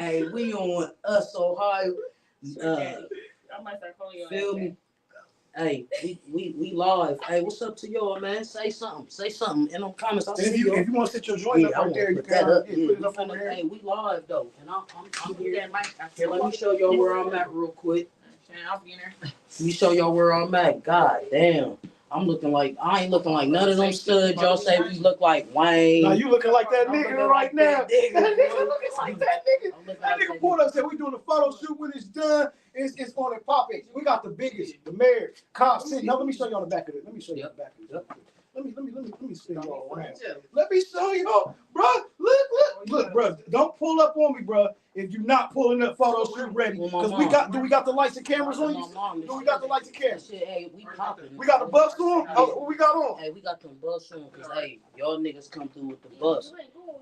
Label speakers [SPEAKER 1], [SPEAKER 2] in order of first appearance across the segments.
[SPEAKER 1] Hey, we on Us Ohio.
[SPEAKER 2] I might start calling you.
[SPEAKER 1] Feel me? Hey, we live. Hey, what's up to y'all, man? Say something. Say something in the comments. I'll see y'all.
[SPEAKER 3] If you want to sit your joint up right there, you can
[SPEAKER 1] put
[SPEAKER 3] it up on there.
[SPEAKER 1] Hey, we live though, and I'm here. Here, let me show y'all where I'm at real quick.
[SPEAKER 2] I'll be in there.
[SPEAKER 1] Let me show y'all where I'm at. God damn. I ain't looking like none of them studs. Y'all say we look like Wayne.
[SPEAKER 3] Now you looking like that nigga right now. That nigga looking like that nigga. That nigga pulled up, said we doing a photo shoot when it's done. It's on and pop it. We got the biggest, the mayor, Cobb City. Now let me show you on the back of it. Let me show you on the back of it. Let me spin y'all around. Let me show y'all, bro. Look, bro. Don't pull up on me, bro. If you're not pulling up photo shoot ready, because do we got the lights and cameras on you? Do we got the lights and cameras?
[SPEAKER 1] Hey, we popping.
[SPEAKER 3] We got the bus on. Oh, what we got on?
[SPEAKER 1] Hey, we got them bus on, cause hey, y'all niggas come through with the bus.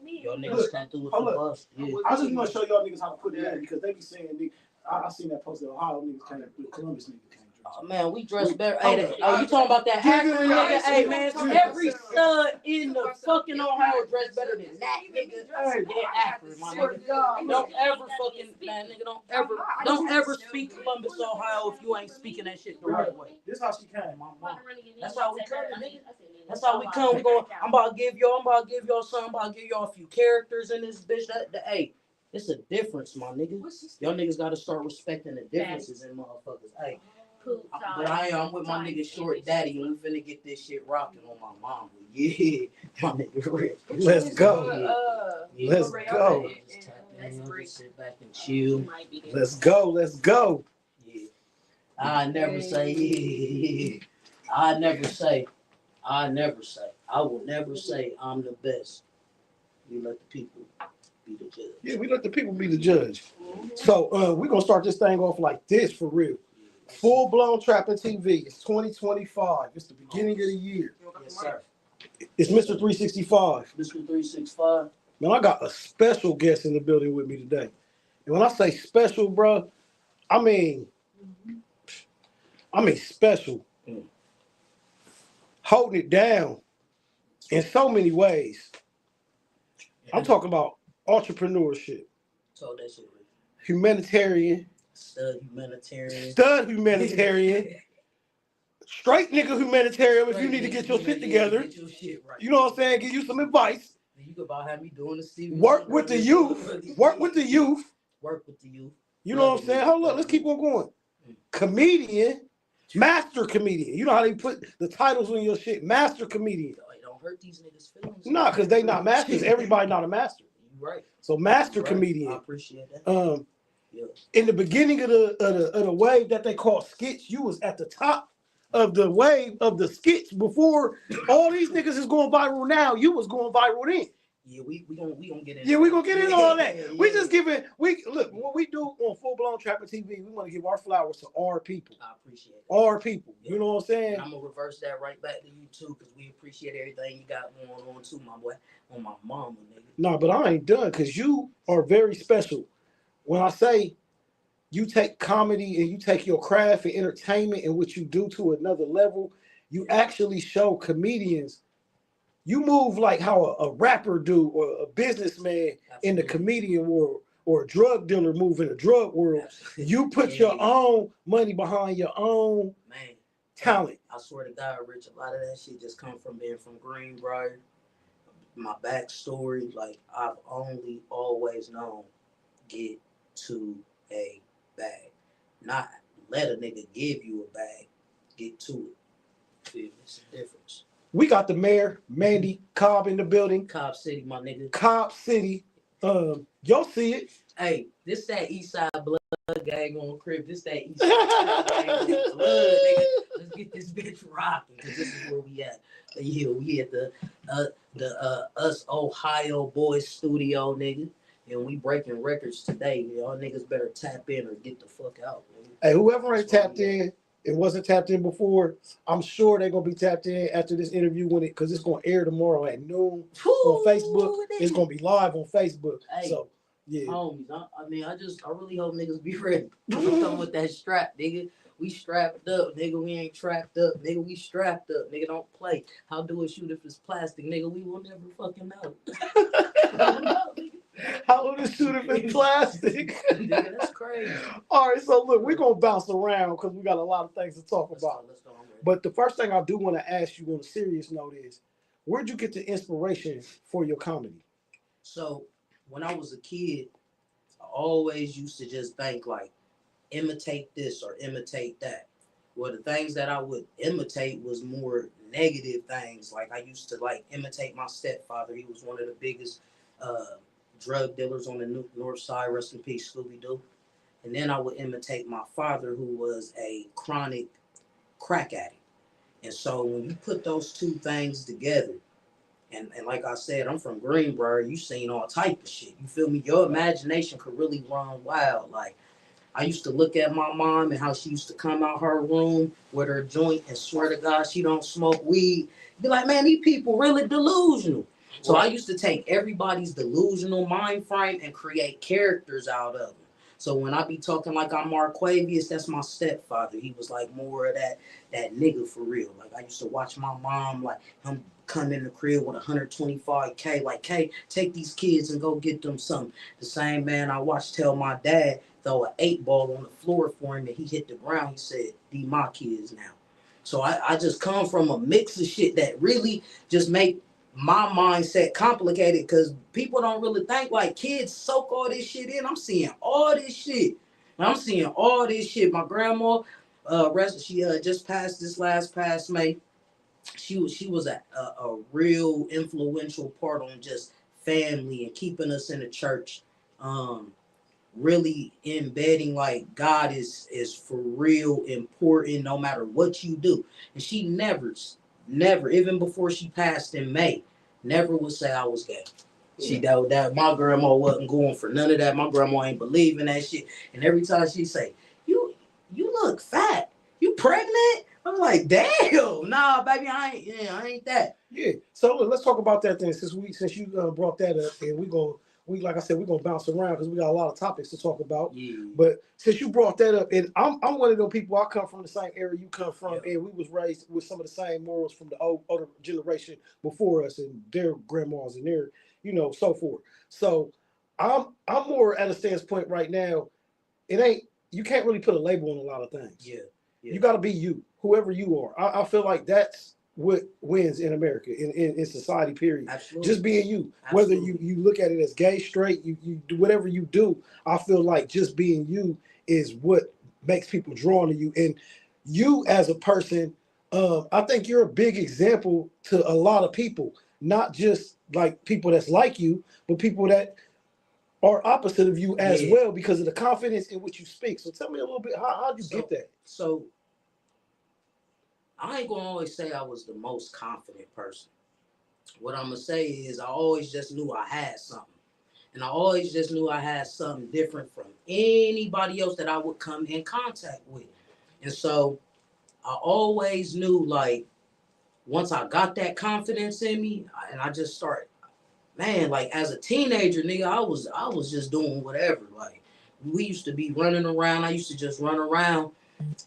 [SPEAKER 1] Y'all niggas come through with the bus. Yeah.
[SPEAKER 3] I just want to show y'all niggas how to put it in because they be saying, I seen that post that Ohio niggas came, Columbus niggas came.
[SPEAKER 1] Oh, man, we dress better. Hey, you talking about that Akron nigga? Hey, man, every stud in the fucking Ohio dress better than that nigga. Hey, Akron, my nigga. Don't ever fucking, man, nigga, don't ever speak Columbus, Ohio if you ain't speaking that shit the right way.
[SPEAKER 3] This how she came, my mom.
[SPEAKER 1] That's how we come, nigga. That's how we come. We going. I'm about to give y'all something. I'm about to give y'all a few characters in this bitch. Hey, it's a difference, my nigga. Y'all niggas gotta start respecting the differences in motherfuckers. Hey. But I'm with my nigga Short Daddy, and we finna get this shit rocking on my mom. Yeah, my nigga Rick.
[SPEAKER 3] Let's go. Let's go.
[SPEAKER 1] Sit back and chill.
[SPEAKER 3] Let's go.
[SPEAKER 1] Yeah. I never say yeah. I will never say I'm the best. We let the people be the judge.
[SPEAKER 3] Yeah, we let the people be the judge. So we're gonna start this thing off like this for real. Full Blown Trapping TV. It's 2025. It's the beginning of the year.
[SPEAKER 1] Yes, sir.
[SPEAKER 3] It's Mr. 365.
[SPEAKER 1] Mr. 365.
[SPEAKER 3] Man, I got a special guest in the building with me today. And when I say special, bro, I mean special. Holding it down in so many ways. I'm talking about entrepreneurship.
[SPEAKER 1] So that shit.
[SPEAKER 3] Humanitarian.
[SPEAKER 1] Stud humanitarian.
[SPEAKER 3] Straight nigga humanitarian if you need to get your shit together.
[SPEAKER 1] Get your shit right.
[SPEAKER 3] You know what I'm saying? Give you some advice.
[SPEAKER 1] You could about have me doing the Stevie.
[SPEAKER 3] Work with the youth.
[SPEAKER 1] Work with the youth.
[SPEAKER 3] You know what I'm saying? Hold up, let's keep on going. Comedian. Master comedian. You know how they put the titles on your shit? Master comedian.
[SPEAKER 1] Don't hurt these niggas' feelings.
[SPEAKER 3] Nah, because they not masters. Everybody not a master.
[SPEAKER 1] You right.
[SPEAKER 3] So master comedian.
[SPEAKER 1] I appreciate that.
[SPEAKER 3] In the beginning of the wave that they call skits, you was at the top of the wave of the skits before all these niggas is going viral now. You was going viral then.
[SPEAKER 1] Yeah, we gonna get in.
[SPEAKER 3] Yeah, we gonna get in all that. Yeah. We just giving look what we do on Full Blown Trapping TV. We want to give our flowers to our people.
[SPEAKER 1] I appreciate it.
[SPEAKER 3] Our people. Yeah. You know what I'm saying?
[SPEAKER 1] And I'm gonna reverse that right back to you too, because we appreciate everything you got going on too, my boy. On my mama, nigga.
[SPEAKER 3] No, but I ain't done because you are very special. When I say you take comedy and you take your craft and entertainment and what you do to another level, you actually show comedians. You move like how a rapper do or a businessman in the comedian world or a drug dealer move in the drug world. You put your own money behind your own talent.
[SPEAKER 1] I swear to God, Rich, a lot of that shit just come from being from Greenbrier. My backstory, like I've only always known, get to a bag. Not let a nigga give you a bag. Get to it. It's a difference.
[SPEAKER 3] We got the mayor, Mandi Cobb, in the building.
[SPEAKER 1] Cobb City, my nigga.
[SPEAKER 3] Cobb City. Y'all see it.
[SPEAKER 1] Hey, this that East Side Blood gang on crib. This that East Side gang on blood, nigga. Let's get this bitch rocking, because this is where we at. Yeah, we at the Us Ohio Boys studio, nigga. And we breaking records today. Y'all niggas better tap in or get the fuck out, nigga.
[SPEAKER 3] Hey, whoever ain't tapped in, it wasn't tapped in before, I'm sure they're gonna be tapped in after this interview because it's gonna air tomorrow at noon on Facebook. It's gonna be live on Facebook.
[SPEAKER 1] Hey,
[SPEAKER 3] so yeah.
[SPEAKER 1] Homies, I really hope niggas be ready. I'm coming with that strap, nigga. We strapped up, nigga. We ain't trapped up, nigga. We strapped up, nigga. Don't play. How do it shoot if it's plastic, nigga? We will never fucking know.
[SPEAKER 3] How would it shoot if it's plastic?
[SPEAKER 1] Nigga, that's crazy.
[SPEAKER 3] All right, so look, we're gonna bounce around because we got a lot of things to talk about.
[SPEAKER 1] Let's go.
[SPEAKER 3] But the first thing I do want to ask you on a serious note is, where'd you get the inspiration for your comedy?
[SPEAKER 1] So when I was a kid, I always used to just think like, imitate this or imitate that. Well, the things that I would imitate was more negative things. Like I used to like imitate my stepfather. He was one of the biggest drug dealers on the north side. Rest in peace, Scooby Doo. And then I would imitate my father, who was a chronic crack addict. And so when you put those two things together, and like I said, I'm from Greenbrier, you seen all type of shit. You feel me? Your imagination could really run wild. Like I used to look at my mom and how she used to come out her room with her joint and swear to God she don't smoke weed. Be like, man, these people really delusional. So I used to take everybody's delusional mind frame and create characters out of them. So when I be talking like I'm Marquavius, that's my stepfather. He was like more of that nigga for real. Like I used to watch my mom, like him come in the crib with 125K, like, hey, take these kids and go get them something. The same man I watched tell my dad, throw an 8-ball on the floor for him and he hit the ground. He said, "These my kids now." So I just come from a mix of shit that really just make my mindset complicated, because people don't really think like kids soak all this shit in. I'm seeing all this shit. My grandma, she just passed this past May. She was a real influential part on just family and keeping us in the church. Really embedding like God is for real important no matter what you do. And she never, even before she passed in May, never would say I was gay. She that my grandma wasn't going for none of that. My grandma ain't believing that shit. And every time she say, you look fat, you pregnant? I'm like, damn, nah, baby, I ain't that.
[SPEAKER 3] Yeah. So let's talk about that then, since you brought that up, and like I said, we're gonna bounce around because we got a lot of topics to talk about.
[SPEAKER 1] Yeah.
[SPEAKER 3] But since you brought that up, and I'm one of those people. I come from the same area you come from, and we was raised with some of the same morals from the older generation before us, and their grandmas and their, so forth. So I'm more at a standpoint right now. You can't really put a label on a lot of things.
[SPEAKER 1] Yeah.
[SPEAKER 3] You got to be you, whoever you are. I feel like that's what wins in America, in society, period.
[SPEAKER 1] Absolutely.
[SPEAKER 3] Just being you.
[SPEAKER 1] Absolutely.
[SPEAKER 3] Whether you look at it as gay, straight, you do whatever you do, I feel like just being you is what makes people drawn to you. And you as a person, I think you're a big example to a lot of people, not just like people that's like you, but people that are opposite of you as well, because of the confidence in which you speak. So tell me a little bit, how did you get that?
[SPEAKER 1] So I ain't gonna always say I was the most confident person. What I'm gonna say is I always just knew I had something. And I always just knew I had something different from anybody else that I would come in contact with. And so I always knew, like, once I got that confidence in me, and I just started, man, like as a teenager, nigga, I was just doing whatever. Like we used to be running around. I used to just run around,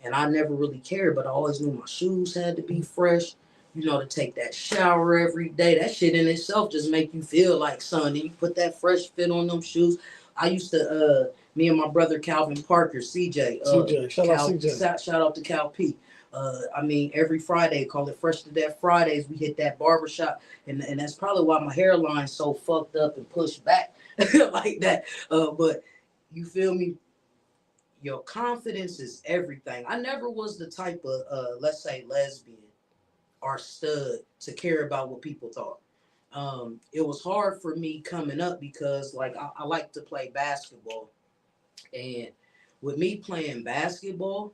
[SPEAKER 1] and I never really cared. But I always knew my shoes had to be fresh. To take that shower every day. That shit in itself just make you feel like son. And you put that fresh fit on them shoes. I used to, me and my brother Calvin Parker, CJ. Shout out to Cal P. Every Friday, call it Fresh to Death Fridays, we hit that barbershop, and that's probably why my hairline's so fucked up and pushed back like that. But you feel me? Your confidence is everything. I never was the type of, let's say, lesbian or stud to care about what people thought. It was hard for me coming up because, like, I like to play basketball, and with me playing basketball,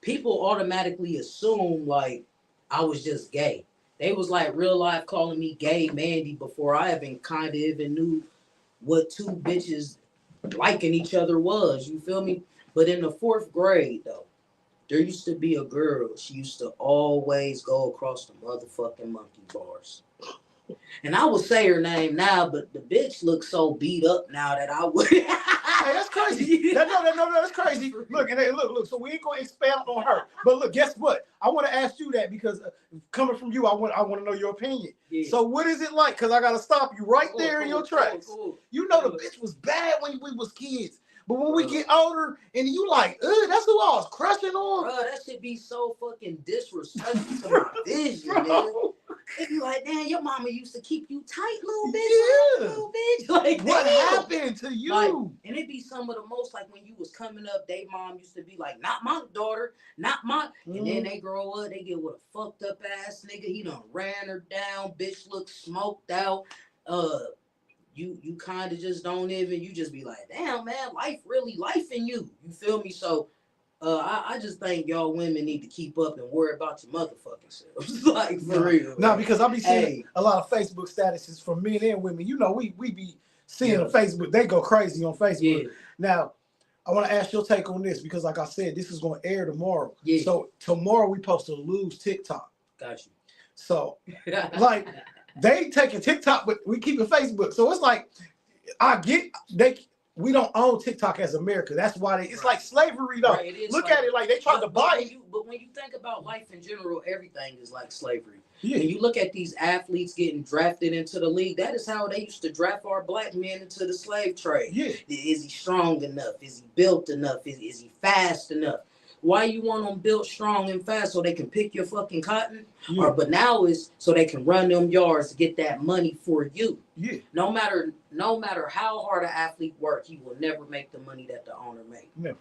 [SPEAKER 1] people automatically assume like I was just gay. They was like real life calling me gay Mandy before I even knew what two bitches liking each other was. You feel me? But in the 4th grade though, there used to be a girl. She used to always go across the motherfucking monkey bars. And I would say her name now, but the bitch looks so beat up now that I would.
[SPEAKER 3] Hey, that's crazy. That's crazy. Look, and look. So we ain't gonna expand on her. But look, guess what? I want to ask you that because coming from you, I want to know your opinion. Yeah. So what is it like? Because I gotta stop you right there in your tracks. You know the bitch was bad when we was kids. But when we get older and you like, that's who I was crushing on.
[SPEAKER 1] Bro, that should be so fucking disrespectful to my vision, nigga. It be like, damn, your mama used to keep you tight, little bitch.
[SPEAKER 3] Yeah.
[SPEAKER 1] Little bitch. Like,
[SPEAKER 3] what happened to you?
[SPEAKER 1] Like, and it be some of the most, like, when you was coming up, they mom used to be like, not my daughter, not my. And then they grow up, they get with a fucked up ass nigga. He done ran her down. Bitch look smoked out. You kind of just don't even, you just be like, damn, man, life in you. You feel me? So, I just think y'all women need to keep up and worry about your motherfucking selves. Like, for real.
[SPEAKER 3] No, because I be seeing a lot of Facebook statuses from men and women. You know, we be seeing on Facebook. They go crazy on Facebook. Yeah. Now, I want to ask your take on this because, like I said, this is going to air tomorrow. Yeah. So, tomorrow we post a lose TikTok.
[SPEAKER 1] Got you.
[SPEAKER 3] So, like, they taking TikTok, but we keep it Facebook. So, it's like, we don't own TikTok as America. That's why it's like slavery, though. Right, Look at it like they tried to buy it.
[SPEAKER 1] But when you think about life in general, everything is like slavery. Yeah. When you look at these athletes getting drafted into the league, that is how they used to draft our black men into the slave trade. Yeah. Is he strong enough? Is he built enough? Is he fast enough? Why you want them built strong and fast so they can pick your fucking cotton? Yeah. But now it's so they can run them yards to get that money for you. Yeah. No matter how hard an athlete work, he will never make the money that the owner makes. Never.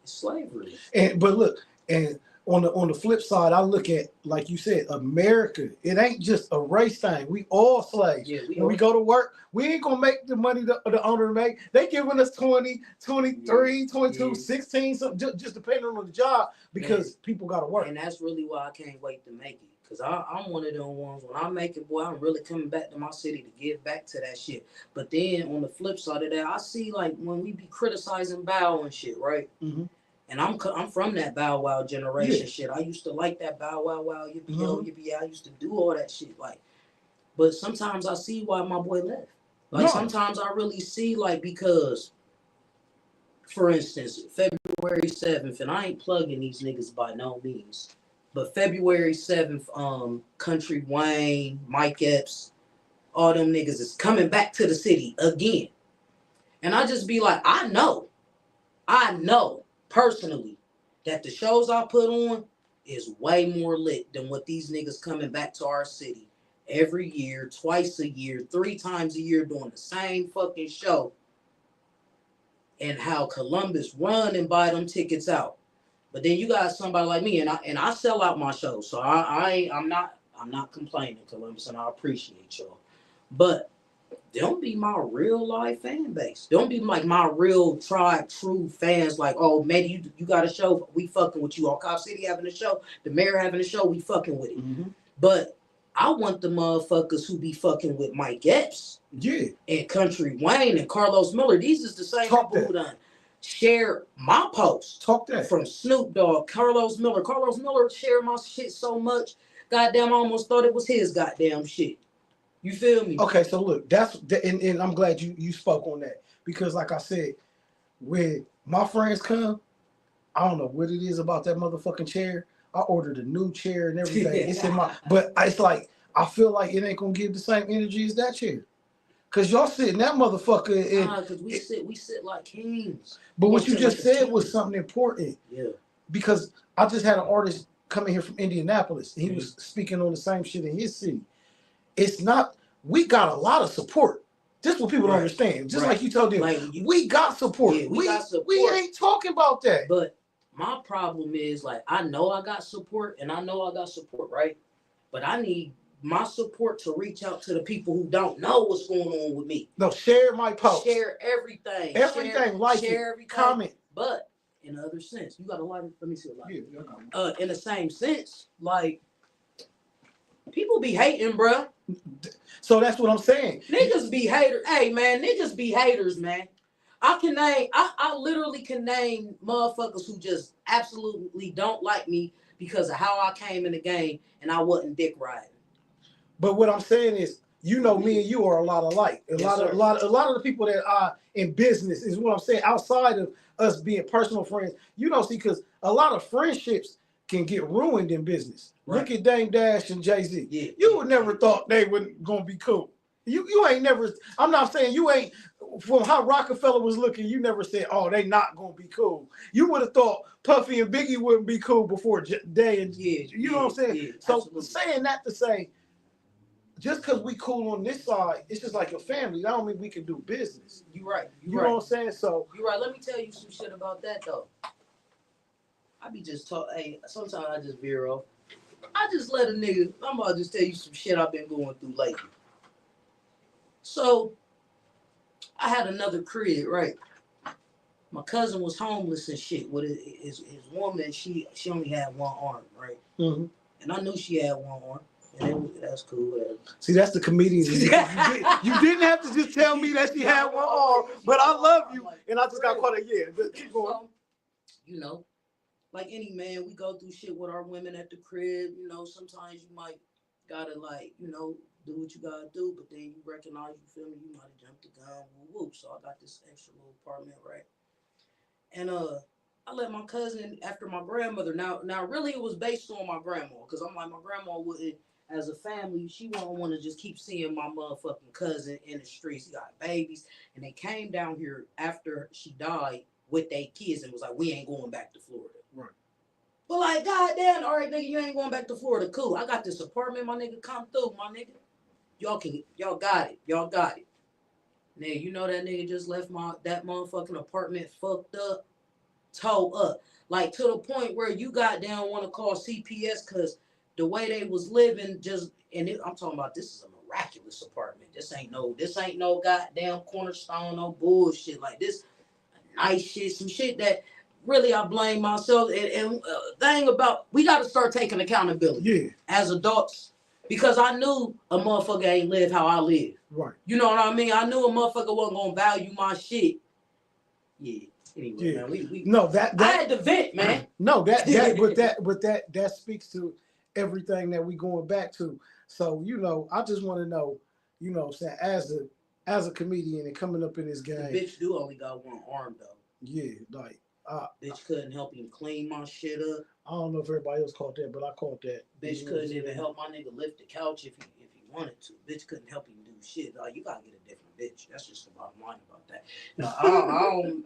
[SPEAKER 1] It's slavery.
[SPEAKER 3] But look, and on the flip side, I look at, like you said, America. It ain't just a race thing. We all slaves. Yeah, when we go to work, we ain't gonna make the money the owner make. They giving us 20, 23, 22, 16, something, just depending on the job, because people gotta work.
[SPEAKER 1] And that's really why I can't wait to make it. Because I'm one of them ones, when I make it, boy, I'm really coming back to my city to give back to that shit. But then on the flip side of that, I see, like, when we be criticizing Bow and shit, right? Mm-hmm. And I'm from that Bow Wow generation shit. I used to like that Bow Wow Wow, yippee yo, yippee. I used to do all that shit. Like, but sometimes I see why my boy left. Like, sometimes I really see, like, because, for instance, February 7th, and I ain't plugging these niggas by no means, but February 7th, Country Wayne, Mike Epps, all them niggas is coming back to the city again. And I just be like, I know personally that the shows I put on is way more lit than what these niggas coming back to our city every year, twice a year, 3 times a year doing the same fucking show, and how Columbus run and buy them tickets out. But then you got somebody like me, and I sell out my shows, so I'm not complaining, Columbus, and I appreciate y'all. But don't be my real life fan base. Don't be like my real tried true fans. Like, oh, maybe you got a show, we fucking with you. All Cop City having a show, the mayor having a show, we fucking with it. Mm-hmm. But I want the motherfuckers who be fucking with Mike Epps, and Country Wayne and Carlos Miller. These is the same people who done share my post. From Snoop Dogg, Carlos Miller. Carlos Miller shared my shit so much, goddamn, I almost thought it was his goddamn shit. You feel me? Okay, so look, and I'm glad you spoke on that, because like I said, when my friends come, I don't know what it is about that motherfucking chair. I ordered a new chair and everything. It's in my, but it's like, I feel like it ain't gonna give the same energy as that chair. Cause y'all sit in that motherfucker. Cause we sit like kings. But what you just said was something important. Yeah. Because I just had an artist coming here from Indianapolis, and he was speaking on the same shit in his city. It's not, we got a lot of support. This is what people don't understand. Just like you told them, like, we got support. Yeah, we got support. We ain't talking about that. But my problem is, like, I know I got support, and I know I got support, right? But I need my support to reach out to the people who don't know what's going on with me. No, share my post. Share everything. Everything, like share it, everything. Comment. But in another sense, you got a lot of, let me see a lot. Yeah, in the same sense, like, people be hating, bruh. So that's what I'm saying. Niggas be haters. Hey, man, niggas be haters, man. I literally can name motherfuckers who just absolutely don't like me because of how I came in the game and I wasn't dick riding.
[SPEAKER 3] But what I'm saying is, you know, me and you are a lot alike. A lot of the people that are in business is what I'm saying. Outside of us being personal friends, you don't see, because a lot of friendships can get ruined in business. Right. Look at Dame Dash and Jay-Z. Yeah. You would never thought they were gonna be cool. You ain't never. I'm not saying you ain't. From how Rockefeller was looking, you never said, "Oh, they not gonna be cool." You would have thought Puffy and Biggie wouldn't be cool before Day and you know what I'm saying. Yeah, so absolutely. Saying that to say, just because we cool on this side, it's just like a family. That don't mean we can do business.
[SPEAKER 1] You right.
[SPEAKER 3] You know what I'm saying? So
[SPEAKER 1] you right. Let me tell you some shit about that though. I be just talking. Hey, sometimes I just veer off. I just let a nigga. I'm about to just tell you some shit I've been going through lately. So I had another crib, right? My cousin was homeless and shit with his woman. She only had one arm, right? Mm-hmm. And I knew she had one arm. And that's cool. Whatever. See, that's the comedian. You didn't have to just tell me that she had one arm, but I love you, and I just got caught up. Yeah, keep going. So, you know, like any man, we go through shit with our women at the crib. You know, sometimes you might gotta like, you know, do what you gotta do, but then you recognize, you feel me, you might have jumped the gun, whoop. So I got this extra little apartment, right? And I let my cousin after my grandmother. Now really it was based on my grandma, because I'm like, my grandma wouldn't, as a family, she won't want to just keep seeing my motherfucking cousin in the streets. He got babies, and they came down here after she died with their kids and was like, we ain't going back to Florida.
[SPEAKER 3] Right.
[SPEAKER 1] But like, goddamn, all right, nigga, you ain't going back to Florida. Cool. I got this apartment, my nigga. Come through, my nigga. Y'all got it. Now, you know that nigga just left that motherfucking apartment fucked up, towed up. Like, to the point where you goddamn want to call CPS, because the way they was living I'm talking about, this is a miraculous apartment. This ain't no goddamn cornerstone, no bullshit. Like, this nice shit, some shit that really I blame myself. And thing about, we got to start taking accountability as adults, because I knew a motherfucker ain't live how I live. Right. You know what I mean? I knew a motherfucker wasn't gonna value my shit. Yeah. Anyway, man, we no that I had to vent, man. No, that speaks to everything that we going back to. So, you know, I just want to know, you know, saying as a comedian and coming up in this game. The bitch do only got one arm though.
[SPEAKER 3] Yeah, like
[SPEAKER 1] bitch couldn't help him clean my shit up.
[SPEAKER 3] I don't know if everybody else caught that, but I caught that.
[SPEAKER 1] Bitch couldn't even help my nigga lift the couch if he wanted to. Bitch couldn't help him do shit. Like, you gotta get a different bitch. That's just the bottom line about that. Now,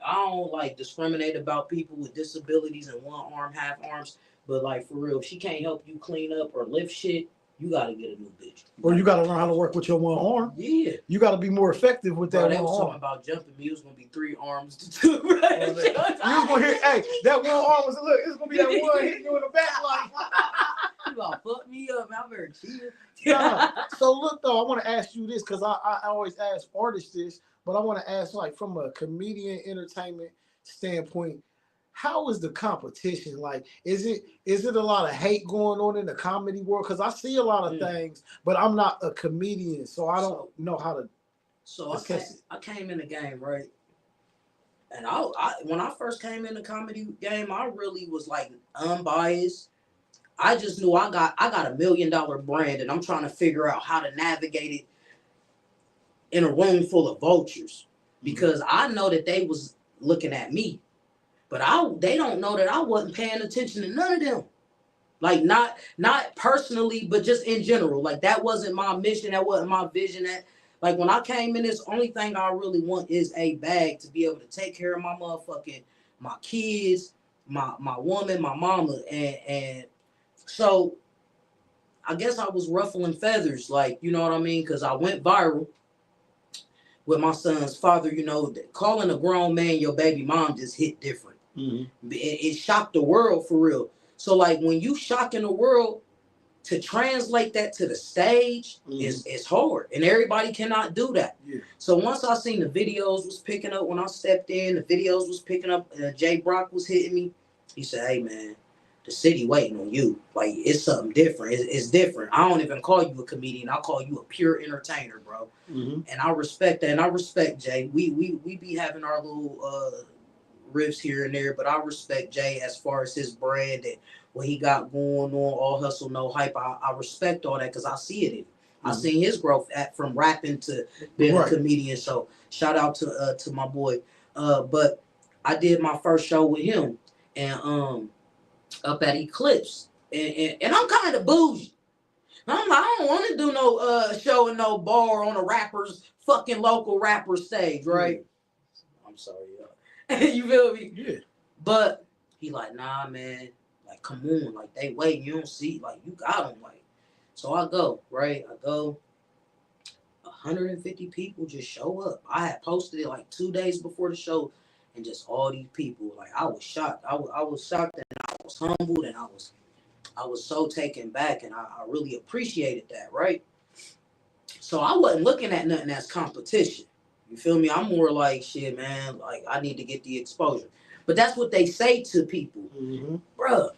[SPEAKER 1] I don't like discriminate about people with disabilities and one arm, half arms. But like, for real, if she can't help you clean up or lift shit, you gotta get a new bitch.
[SPEAKER 3] Or you gotta learn how to work with your one arm.
[SPEAKER 1] Yeah.
[SPEAKER 3] You gotta be more effective with that one arm. They was
[SPEAKER 1] talking about jumping me. It was gonna be 3 arms to 2. Right?
[SPEAKER 3] You was gonna hear, hey, that one arm was, look, it's gonna be that one hitting you in the back like.
[SPEAKER 1] You gonna fuck me up. I'm very cheated.
[SPEAKER 3] So look though, I want to ask you this, because I always ask artists this, but I want to ask, like, from a comedian entertainment standpoint, how is the competition? Like, is it a lot of hate going on in the comedy world? Because I see a lot of things, but I'm not a comedian, so I don't know how to.
[SPEAKER 1] So I came in the game, right? And when I first came in the comedy game, I really was like unbiased. I just knew I got $1 million brand, and I'm trying to figure out how to navigate it in a room full of vultures, because I know that they was looking at me, but they don't know that I wasn't paying attention to none of them. Like, not personally, but just in general. Like, that wasn't my mission. That wasn't my vision. That, like, when I came in, this only thing I really want is a bag to be able to take care of my kids, my woman, my mama, and so I guess I was ruffling feathers, like, you know what I mean? Because I went viral with my son's father. You know, calling a grown man your baby mom just hit different. Mm-hmm. It shocked the world, for real. So, like, when you shocking the world, to translate that to the stage is hard, and everybody cannot do that. Yeah. So once I seen the videos was picking up, when I stepped in, the videos was picking up, Jay Brock was hitting me. He said, hey, man, the city waiting on you. Like, it's something different. It's different. I don't even call you a comedian. I call you a pure entertainer, bro. Mm-hmm. And I respect that. And I respect Jay. We be having our little riffs here and there, but I respect Jay as far as his brand and what he got going on, all hustle, no hype. I respect all that, because I see it in him. I seen his growth from rapping to being a comedian. So shout out to my boy. But I did my first show with him and up at Eclipse. And I'm kind of bougie. I'm like, I don't want to do no show in no bar on a rapper's fucking local rapper stage, right? I'm sorry, y'all. You feel me? Yeah. But he like, nah, man. Like, come on. Like, they waiting. You don't see. Like, you got them. Like, so I go, right? I go. 150 people just show up. I had posted it like 2 days before the show, and just all these people. Like, I was shocked. I was shocked, and I was humbled, and I was so taken back, and I really appreciated that, right? So I wasn't looking at nothing as competition. You feel me? I'm more like, shit, man, like, I need to get the exposure. But that's what they say to people. Bruh,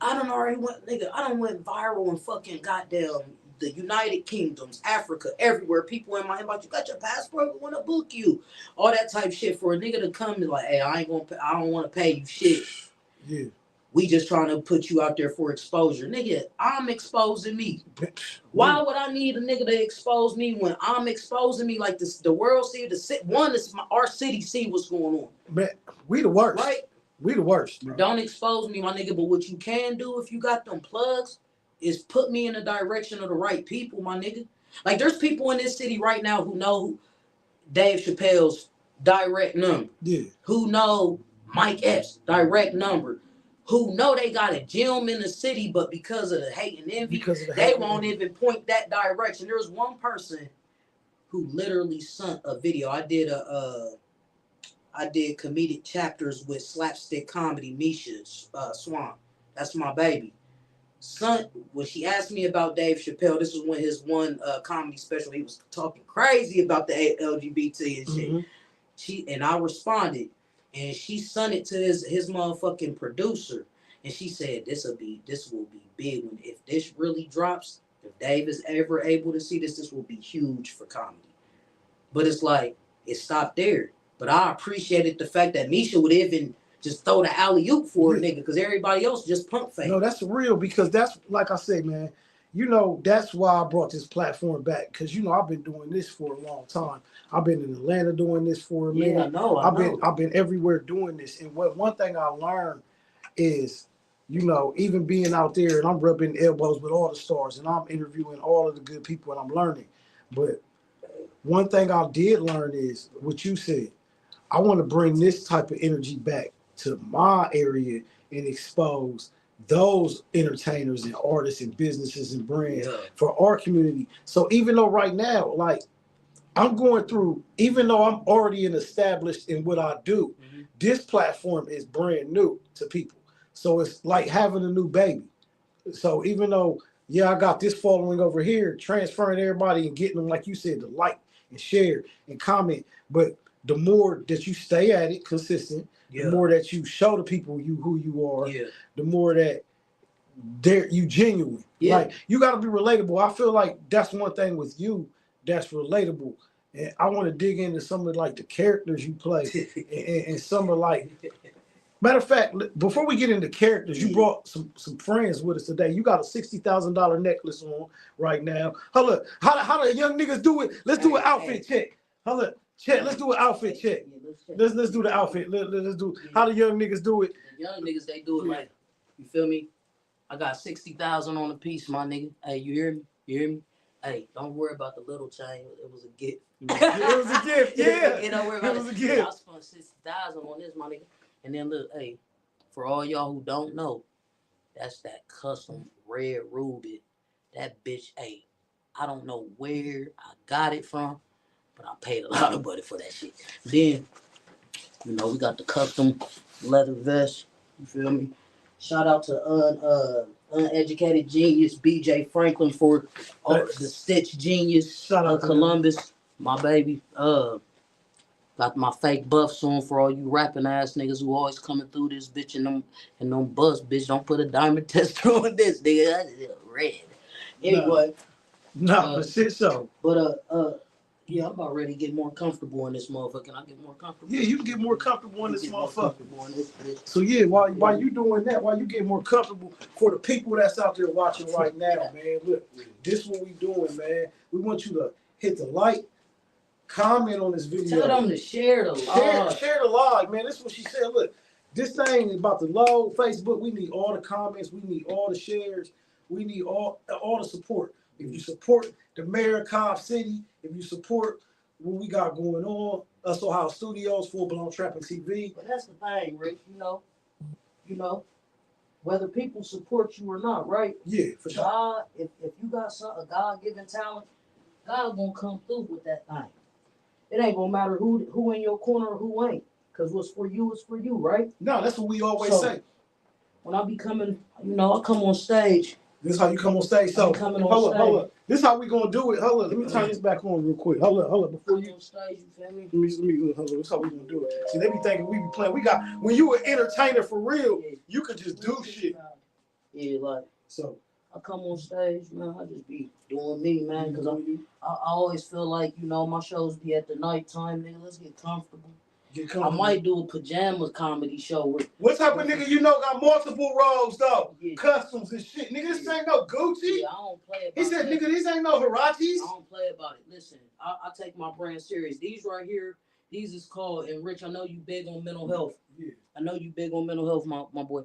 [SPEAKER 1] I done went viral in fucking goddamn the United Kingdoms, Africa, everywhere. People in my inbox, you got your passport, we want to book you. All that type shit for a nigga to come and like, hey, I don't want to pay you shit. Yeah. We just trying to put you out there for exposure. Nigga, I'm exposing me. Why would I need a nigga to expose me when I'm exposing me like this? The world see, our city see what's going on.
[SPEAKER 3] Man, we the worst.
[SPEAKER 1] Right?
[SPEAKER 3] We the worst. Bro.
[SPEAKER 1] Don't expose me, my nigga. But what you can do if you got them plugs is put me in the direction of the right people, my nigga. Like, there's people in this city right now who know Dave Chappelle's direct number. Yeah. Who know Mike Epps' direct number. Who know they got a gym in the city, but because of the hate and envy, they won't even point that direction. There's one person who literally sent a video. I did comedic chapters with slapstick comedy, Misha Swan. That's my baby. Son, when she asked me about Dave Chappelle, this was when his one comedy special, he was talking crazy about the LGBT and shit. And I responded. And she sent it to his motherfucking producer, and she said, "This will be big when if this really drops. If Dave is ever able to see this will be huge for comedy." But it's like it stopped there. But I appreciated the fact that Misha would even just throw the alley-oop for a nigga, because everybody else just pump fake.
[SPEAKER 3] No, that's real, because that's like I say, man. You know, that's why I brought this platform back, because you know I've been doing this for a long time. I've been in Atlanta doing this for a minute.
[SPEAKER 1] Yeah, I know.
[SPEAKER 3] I've been everywhere doing this. And one thing I learned is, you know, even being out there and I'm rubbing elbows with all the stars and I'm interviewing all of the good people and I'm learning. But one thing I did learn is what you said. I want to bring this type of energy back to my area and expose those entertainers and artists and businesses and brands for our community. So even though right now, like, I'm going through, even though I'm already established in what I do, this platform is brand new to people. So it's like having a new baby. So even though, I got this following over here, transferring everybody and getting them, like you said, to like and share and comment. But the more that you stay at it consistent, the more that you show the people who you are, the more that you genuine. Like, you got to be relatable. I feel like that's one thing with you that's relatable. And I want to dig into some of like the characters you play and some of like, matter of fact, before we get into characters, you brought some friends with us today. You got a $60,000 necklace on right now. Hold up, how the young niggas do it? Let's do an outfit check. Hold up, check. Let's do an outfit check. Let's do the outfit. Let's do how the young niggas do it.
[SPEAKER 1] The young niggas, they do it like, you feel me? I got 60,000 on a piece, my nigga. Hey, you hear me? You hear me? Hey, don't worry about the little chain. It was a gift.
[SPEAKER 3] It was a gift, yeah.
[SPEAKER 1] Don't worry about
[SPEAKER 3] it. Was a gift.
[SPEAKER 1] I spent 60,000 on this, my nigga. And then look, hey, for all y'all who don't know, that's that custom red ruby. That bitch, hey, I don't know where I got it from, but I paid a lot of money for that shit. Then, you know, we got the custom leather vest. You feel me? Shout out to Uneducated Genius, BJ Franklin, for the Stitch Genius. Shout out to Columbus, my baby. Got my fake buffs on for all you rapping ass niggas who always coming through this bitch and them bus, bitch. Don't put a diamond tester on this, nigga. That's red. Anyway.
[SPEAKER 3] No, but shit so.
[SPEAKER 1] But Yeah, I'm about ready to get more comfortable in this motherfucker. Can I get more comfortable?
[SPEAKER 3] Yeah, you can get more comfortable in this motherfucker. So yeah, while you doing that, while you get more comfortable, for the people that's out there watching right now, man, look, this is what we doing, man. We want you to hit the like, comment on this video.
[SPEAKER 1] Tell them to share the live.
[SPEAKER 3] Share the live, man. This is what she said. Look, this thing is about to load. Facebook, we need all the comments. We need all the shares. We need all the support. If you support the mayor of Cobb City, if you support what we got going on, UsOhioStudios, FullBlownTrappnTv.
[SPEAKER 1] But that's the thing, Rick. You know, whether people support you or not, right?
[SPEAKER 3] Yeah, for sure.
[SPEAKER 1] God, if you got a God-given talent, God gonna come through with that thing. It ain't gonna matter who in your corner or who ain't. Cause what's for you is for you, right?
[SPEAKER 3] No, that's what we always say.
[SPEAKER 1] When I be coming, I come on stage.
[SPEAKER 3] This is how you come on stage. So hold up. This is how we gonna do it. Hold up. Let me turn this back on real quick. Hold up. Before you
[SPEAKER 1] on stage, you feel me?
[SPEAKER 3] Let me look. Hold up. This is how we gonna do it. See, they be thinking we be playing. When you an entertainer for real, you could just do shit.
[SPEAKER 1] Yeah, like so. I come on stage, man. I just be doing me, man. Cause I always feel like my shows be at the nighttime, nigga. Let's get comfortable. I might do a pajamas comedy show.
[SPEAKER 3] What type of nigga got multiple roles though? Yeah. Customs and shit. Nigga, this ain't no Gucci.
[SPEAKER 1] Yeah, I don't play about it.
[SPEAKER 3] He said, nigga, these ain't no Hirachis.
[SPEAKER 1] I don't play about it. Listen, I take my brand serious. These right here, these is called, and Rich, I know you big on mental health. Yeah. I know you big on mental health, my boy.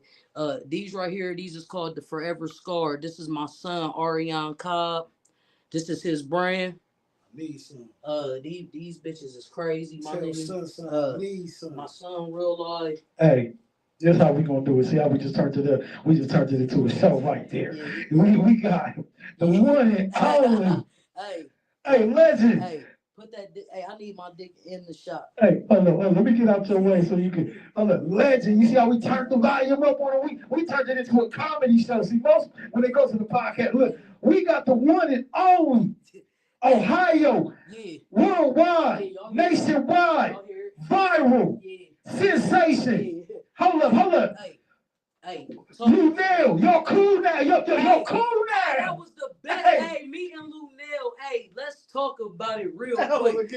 [SPEAKER 1] These right here, these is called the Forever Scar. This is my son, Mandi Cobb. This is his brand.
[SPEAKER 3] Need some.
[SPEAKER 1] These bitches is crazy, my nigga.
[SPEAKER 3] Son.
[SPEAKER 1] My son, real life.
[SPEAKER 3] Hey, this how we gonna do it. See how we just turned it into a show right there. Yeah. We got the one and only. Hey, legend.
[SPEAKER 1] Hey, put that. Hey, I need my dick in the shot.
[SPEAKER 3] Hey, hold on. Let me get out your way so you can. Hold on, legend. You see how we turned the volume up on it? We turned it into a comedy show. See, most when they go to the podcast, look, we got the one and only. Ohio, yeah. Worldwide, yeah, nationwide, viral, sensation. Yeah. Hold up. Hey. Lunel, y'all cool now. Y'all cool now.
[SPEAKER 1] That was the best. Hey, me and Lunel. Hey, let's talk about it real quick.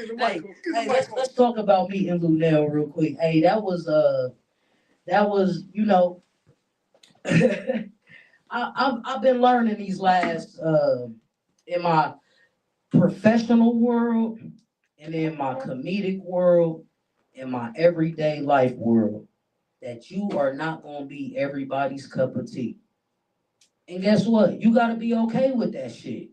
[SPEAKER 1] Let's talk about me and Lunel real quick. Hey, that was I've been learning these last in my professional world and in my comedic world, in my everyday life world, that you are not going to be everybody's cup of tea. And guess what? You got to be okay with that shit.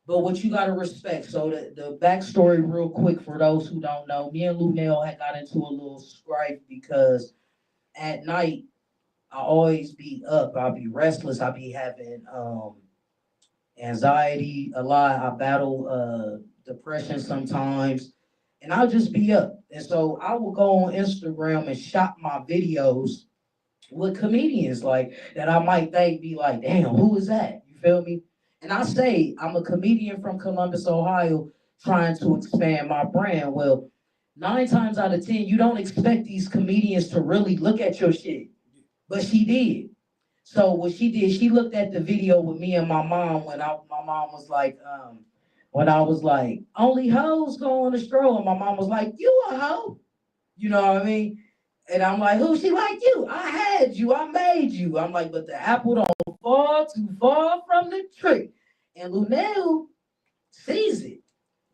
[SPEAKER 1] But what you got to respect. So the backstory real quick for those who don't know, me and Lunel had got into a little strife because at night, I always be up. I'll be restless. I'll be having anxiety a lot. I battle depression sometimes, and I'll just be up. And so I will go on Instagram and shop my videos with comedians like that I might think be like, damn, who is that? You feel me? And I say I'm a comedian from Columbus, Ohio, trying to expand my brand. Well, 9 times out of 10, you don't expect these comedians to really look at your shit, but she did. So what she did, she looked at the video with me and my mom when my mom was like, when I was like, only hoes go on a stroll. And my mom was like, you a hoe. You know what I mean? And I'm like, who? She like you. I had you. I made you. I'm like, but the apple don't fall too far from the tree. And Lunel sees it.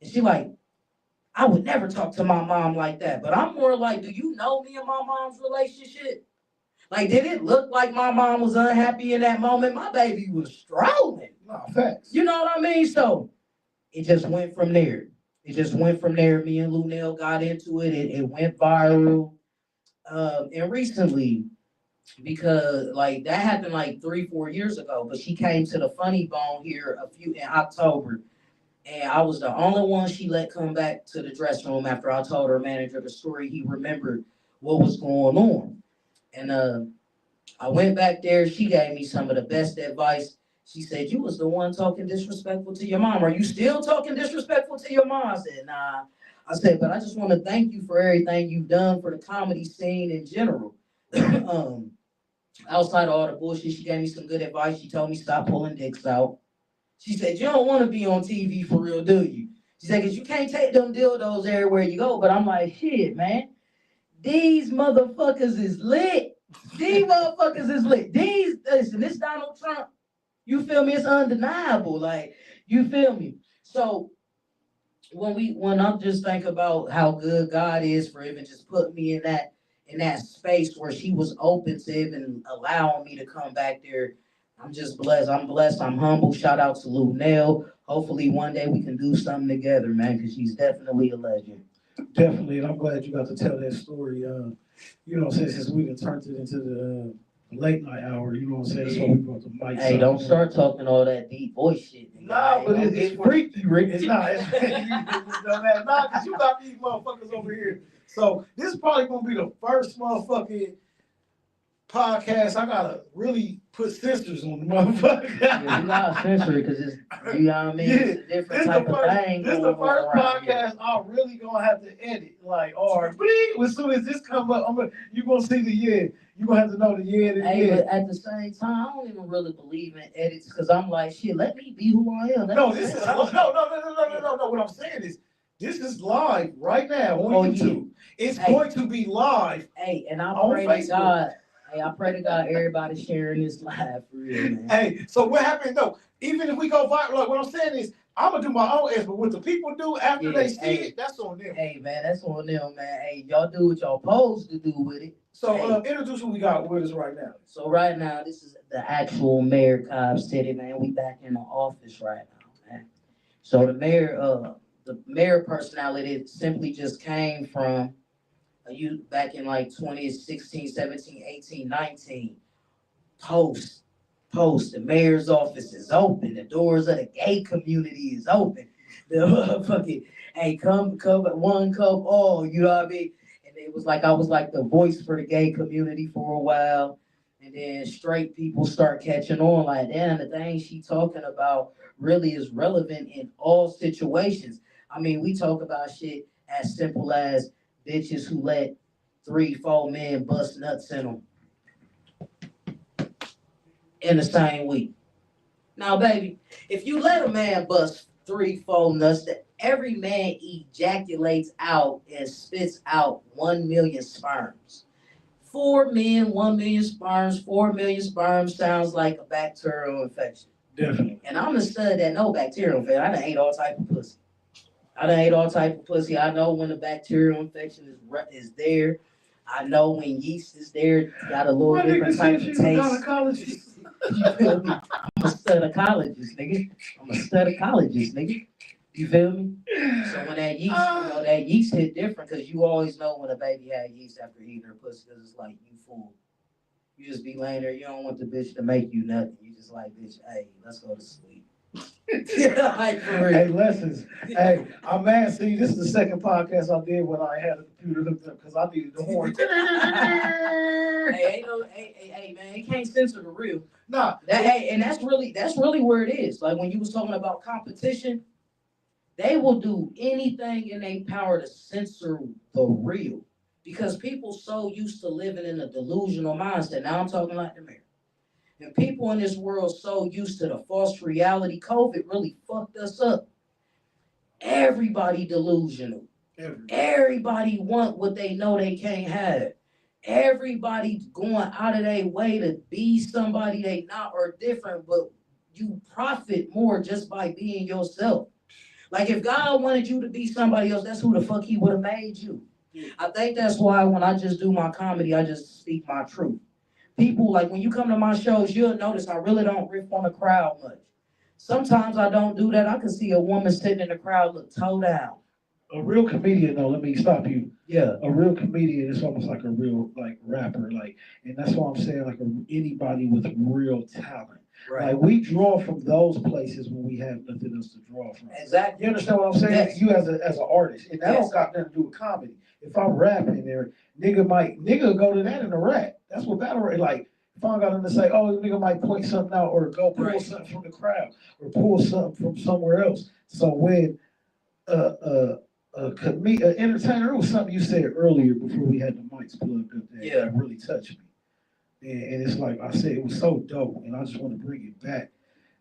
[SPEAKER 1] And she like, I would never talk to my mom like that. But I'm more like, do you know me and my mom's relationship? Like, did it look like my mom was unhappy in that moment? My baby was strolling.
[SPEAKER 3] No, facts.
[SPEAKER 1] You know what I mean? So it just went from there. Me and Lunel got into it. It went viral. And recently, because like that happened like 3-4 years ago, but she came to the Funny Bone here in October. And I was the only one she let come back to the dressing room after I told her manager the story. He remembered what was going on. And I went back there. She gave me some of the best advice. She said, you was the one talking disrespectful to your mom. Are you still talking disrespectful to your mom? I said, nah. I said, but I just want to thank you for everything you've done for the comedy scene in general. Outside of all the bullshit, she gave me some good advice. She told me stop pulling dicks out. She said, you don't want to be on TV for real, do you? She said, because you can't take them dildos everywhere you go. But I'm like, shit, man. These motherfuckers is lit. These motherfuckers is lit. Listen, this Donald Trump, you feel me? It's undeniable. Like, you feel me? So when I just think about how good God is for even just putting me in that space where she was open to even allowing me to come back there, I'm just blessed. I'm blessed. I'm humble. Shout out to Lou Nell. Hopefully one day we can do something together, man, because she's definitely a legend.
[SPEAKER 3] Definitely, and I'm glad you got to tell that story. Since we done turned it into the late night hour, you know what I'm saying? That's why we brought the mic.
[SPEAKER 1] Hey, don't start talking all that deep voice shit.
[SPEAKER 3] Nah, but it's freaky, Rick. It's not. Nah, because you got these motherfuckers over here. So this is probably gonna be the first motherfucking podcast I gotta really put censors on the motherfucker.
[SPEAKER 1] Yeah, you gotta censor it because it's, you know what I mean? Yeah, it's a different type of thing.
[SPEAKER 3] This is the first podcast I'm really gonna have to edit. Like, all right, as soon as this comes up, you're gonna see the yeah. You're gonna have to know the yeah.
[SPEAKER 1] But at the same time, I don't even really believe in edits because I'm like, shit, let me be who I am.
[SPEAKER 3] No. What I'm saying is, this is live right now on YouTube. Yeah. It's going to be live.
[SPEAKER 1] Hey, and I pray to God. Hey, I pray to God everybody sharing this live for real, man.
[SPEAKER 3] Hey, so what happened though? Even if we go viral, like what I'm saying is, I'm gonna do my own ass, but what the people do after they see it, that's on them.
[SPEAKER 1] Hey, man, that's on them, man. Hey, y'all do what y'all supposed to do with it.
[SPEAKER 3] So, introduce who we got with us right now.
[SPEAKER 1] So right now, this is the actual Mayor Cobb City, man. We back in the office right now, man. So the mayor personality simply just came from you back in like 2016, 17, 18, 19. Post. The mayor's office is open. The doors of the gay community is open. The motherfucking, hey, come one, come all, you know what I mean? And it was like, I was like the voice for the gay community for a while. And then straight people start catching on like, damn, the thing she talking about really is relevant in all situations. I mean, we talk about shit as simple as bitches who let 3-4 men bust nuts in them in the same week. Now, baby, if you let a man bust 3-4 nuts, that every man ejaculates out and spits out 1 million sperms. 4 men, 1 million sperms. 4 million sperms sounds like a bacterial infection.
[SPEAKER 3] Definitely.
[SPEAKER 1] And I'm a stud that no bacterial infection. I done ate all type of pussy. I know when the bacterial infection is there. I know when yeast is there. Got a little different type of taste. You feel me? I'm a studicologist, nigga. You feel me? So when that yeast, that yeast hit different because you always know when a baby had yeast after eating her pussy because it's like you full. You just be laying there. You don't want the bitch to make you nothing. You just like, bitch, hey, let's go to sleep. Like for real.
[SPEAKER 3] Hey, lessons. Hey, I'm mad. See, this is the second podcast I did when I had a computer hooked up because I needed the horn.
[SPEAKER 1] Hey, man, you can't censor the real.
[SPEAKER 3] Nah.
[SPEAKER 1] And that's really where it is. Like when you was talking about competition, they will do anything in their power to censor the real because people so used to living in a delusional mindset. Now I'm talking like the mayor. And people in this world so used to the false reality. COVID really fucked us up. Everybody delusional. Everybody want what they know they can't have. Everybody going out of their way to be somebody they not or different, but you profit more just by being yourself. Like if God wanted you to be somebody else, that's who the fuck he would have made you. I think that's why when I just do my comedy, I just speak my truth. People, like when you come to my shows, you'll notice I really don't riff on the crowd much. Sometimes I don't do that. I can see a woman sitting in the crowd look toe down.
[SPEAKER 3] A real comedian, though, let me stop you.
[SPEAKER 1] Yeah.
[SPEAKER 3] A real comedian is almost like a real rapper, and that's why I'm saying anybody with real talent.
[SPEAKER 1] Right.
[SPEAKER 3] Like we draw from those places when we have nothing else to draw from.
[SPEAKER 1] Exactly.
[SPEAKER 3] You understand what I'm saying?
[SPEAKER 1] Yes.
[SPEAKER 3] You as an artist, and that don't got nothing to do with comedy. If I'm rapping there, nigga go to that in a rap. That's what battle rap like. If I got them to say, oh, the nigga might point something out or go pull something from the crowd or pull something from somewhere else. So when an entertainer, it was something you said earlier before we had the mics plugged up there that really touched me. And it's like I said, it was so dope, and I just want to bring it back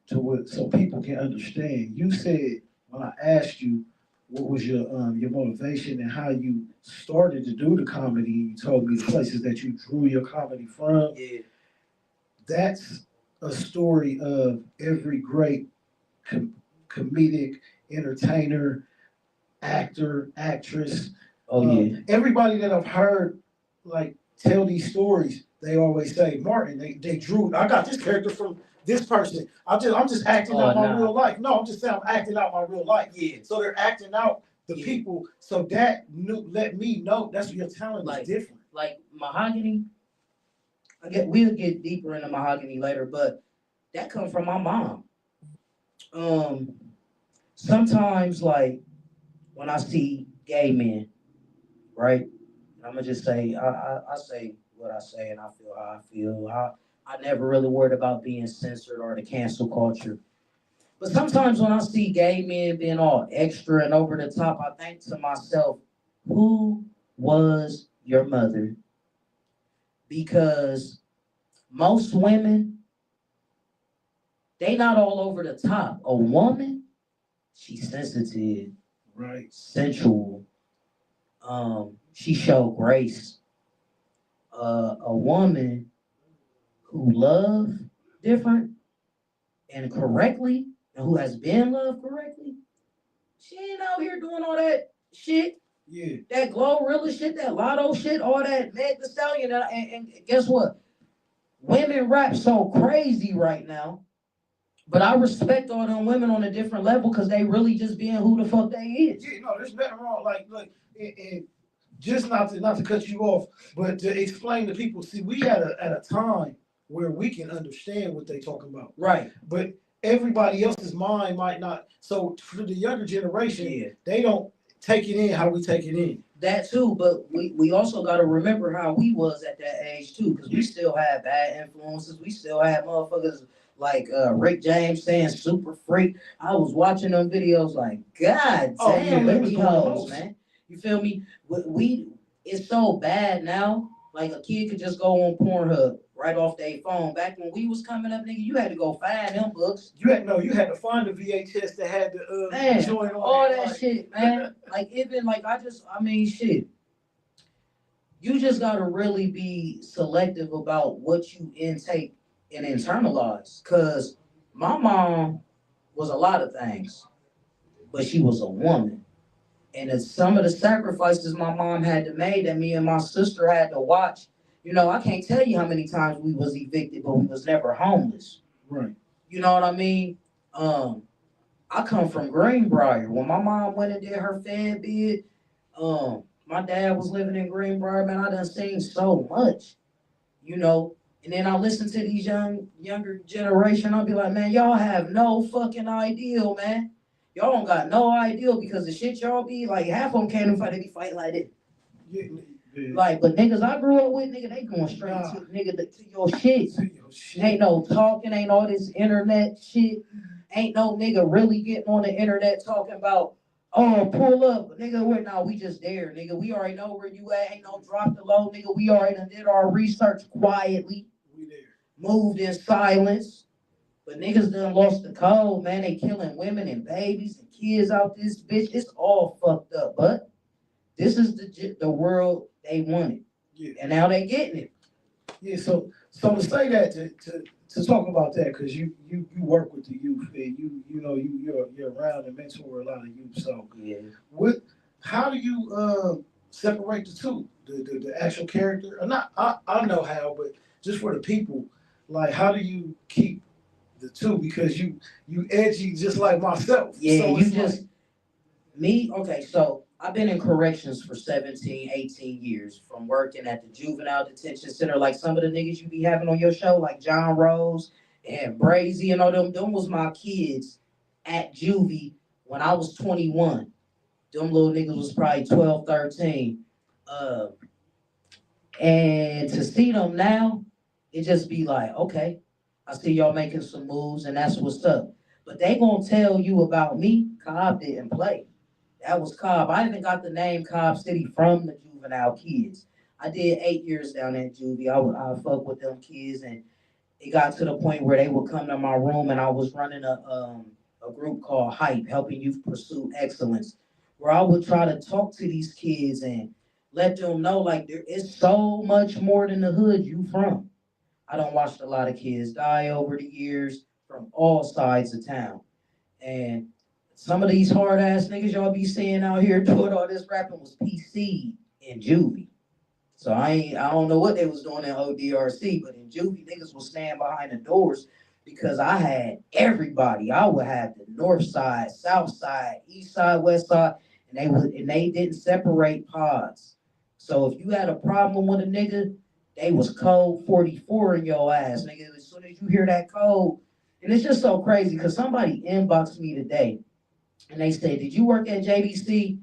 [SPEAKER 3] to what so people can understand. You said when I asked you what was your motivation and how you started to do the comedy. You told me the places that you drew your comedy from.
[SPEAKER 1] Yeah.
[SPEAKER 3] That's a story of every great comedic entertainer, actor, actress.
[SPEAKER 1] Oh yeah.
[SPEAKER 3] Everybody that I've heard like tell these stories, they always say, Martin, they drew. I got this character from this person. I'm just acting out my real life. No, I'm just saying I'm acting out my real life.
[SPEAKER 1] Yeah.
[SPEAKER 3] So they're acting out the people. So that let me know that's your talent is different.
[SPEAKER 1] Like Mahogany. We'll get deeper into Mahogany later, but that comes from my mom. Sometimes like when I see gay men, right? I'm gonna just say I say what I say and I feel how I feel. I never really worried about being censored or the cancel culture. But sometimes when I see gay men being all extra and over the top, I think to myself, who was your mother? Because most women, they not all over the top. A woman, she's sensitive,
[SPEAKER 3] right,
[SPEAKER 1] sensual. She showed grace. A woman who love different and correctly, and who has been loved correctly, she ain't out here doing all that shit.
[SPEAKER 3] Yeah.
[SPEAKER 1] That Glorilla shit, that Lotto shit, all that Meg Thee Stallion. And guess what? Women rap so crazy right now. But I respect all them women on a different level because they really just being who the fuck they is.
[SPEAKER 3] Yeah, no, there's nothing wrong. Like, and just not to cut you off, but to explain to people. See, we at a time where we can understand what they talking about.
[SPEAKER 1] Right.
[SPEAKER 3] But everybody else's mind might not. So for the younger generation, they don't take it in how we take it in.
[SPEAKER 1] That too, but we also got to remember how we was at that age too, because we still had bad influences. We still had motherfuckers like Rick James saying super freak. I was watching them videos like, God damn, let me hoes, man. You feel me? It's so bad now. Like a kid could just go on Pornhub right off their phone. Back when we was coming up, nigga, you had to go find them books.
[SPEAKER 3] You had to find the VHS that had the joint on
[SPEAKER 1] all that shit, man. Like even like shit. You just gotta really be selective about what you intake and internalize. Cause my mom was a lot of things, but she was a woman. And some of the sacrifices my mom had to make that me and my sister had to watch, you know, I can't tell you how many times we was evicted, but we was never homeless.
[SPEAKER 3] Right.
[SPEAKER 1] You know what I mean? I come from Greenbrier. When my mom went and did her Fed bid, my dad was living in Greenbrier, man. I done seen so much, you know. And then I listen to these younger generation. I'll be like, man, y'all have no fucking idea, man. Y'all don't got no idea because the shit y'all be like, half of them can't even fight. They be fighting like this.
[SPEAKER 3] Yeah.
[SPEAKER 1] Like, but niggas I grew up with, nigga, they going straight to nigga to your shit. Ain't no talking, ain't all this internet shit. Ain't no nigga really getting on the internet talking about, oh, pull up. Nigga, we just there, nigga. We already know where you at. Ain't no drop the low, nigga. We already did our research quietly.
[SPEAKER 3] We there.
[SPEAKER 1] Moved in silence. But niggas done lost the code, man. They killing women and babies and kids out this bitch. It's all fucked up. But this is the world they wanted. Yeah. And now they getting it.
[SPEAKER 3] Yeah, so to say that, to talk about that, because you work with the youth and you're around and mentor a lot of youth. So how do you separate the two? The actual character? Or not I know how, but just for the people, like how do you keep the two? Because you edgy just like myself.
[SPEAKER 1] Yeah,
[SPEAKER 3] so
[SPEAKER 1] you just me, okay, so I've been in corrections for 17, 18 years from working at the juvenile detention center. Like some of the niggas you be having on your show, like John Rose and Brazy and all them. Them was my kids at juvie when I was 21. Them little niggas was probably 12, 13. And to see them now, it just be like, okay, I see y'all making some moves and that's what's up. But they gonna tell you about me, Cobb didn't play. That was Cobb. I even got the name Cobb City from the juvenile kids. I did 8 years down at juvie. I fuck with them kids, and it got to the point where they would come to my room, and I was running a group called Hype, helping youth pursue excellence. where I would try to talk to these kids and let them know like there is so much more than the hood you from. I don't watched a lot of kids die over the years from all sides of town. And some of these hard ass niggas y'all be seeing out here doing all this rapping was PC and juvie. So I don't know what they was doing in ODRC, but in juvie niggas will stand behind the doors because I had everybody. I would have the north side, south side, east side, west side, and they didn't separate pods. So if you had a problem with a nigga, they was code 44 in your ass, nigga. As soon as you hear that code, and it's just so crazy because somebody inboxed me today and they said, "Did you work at JBC?"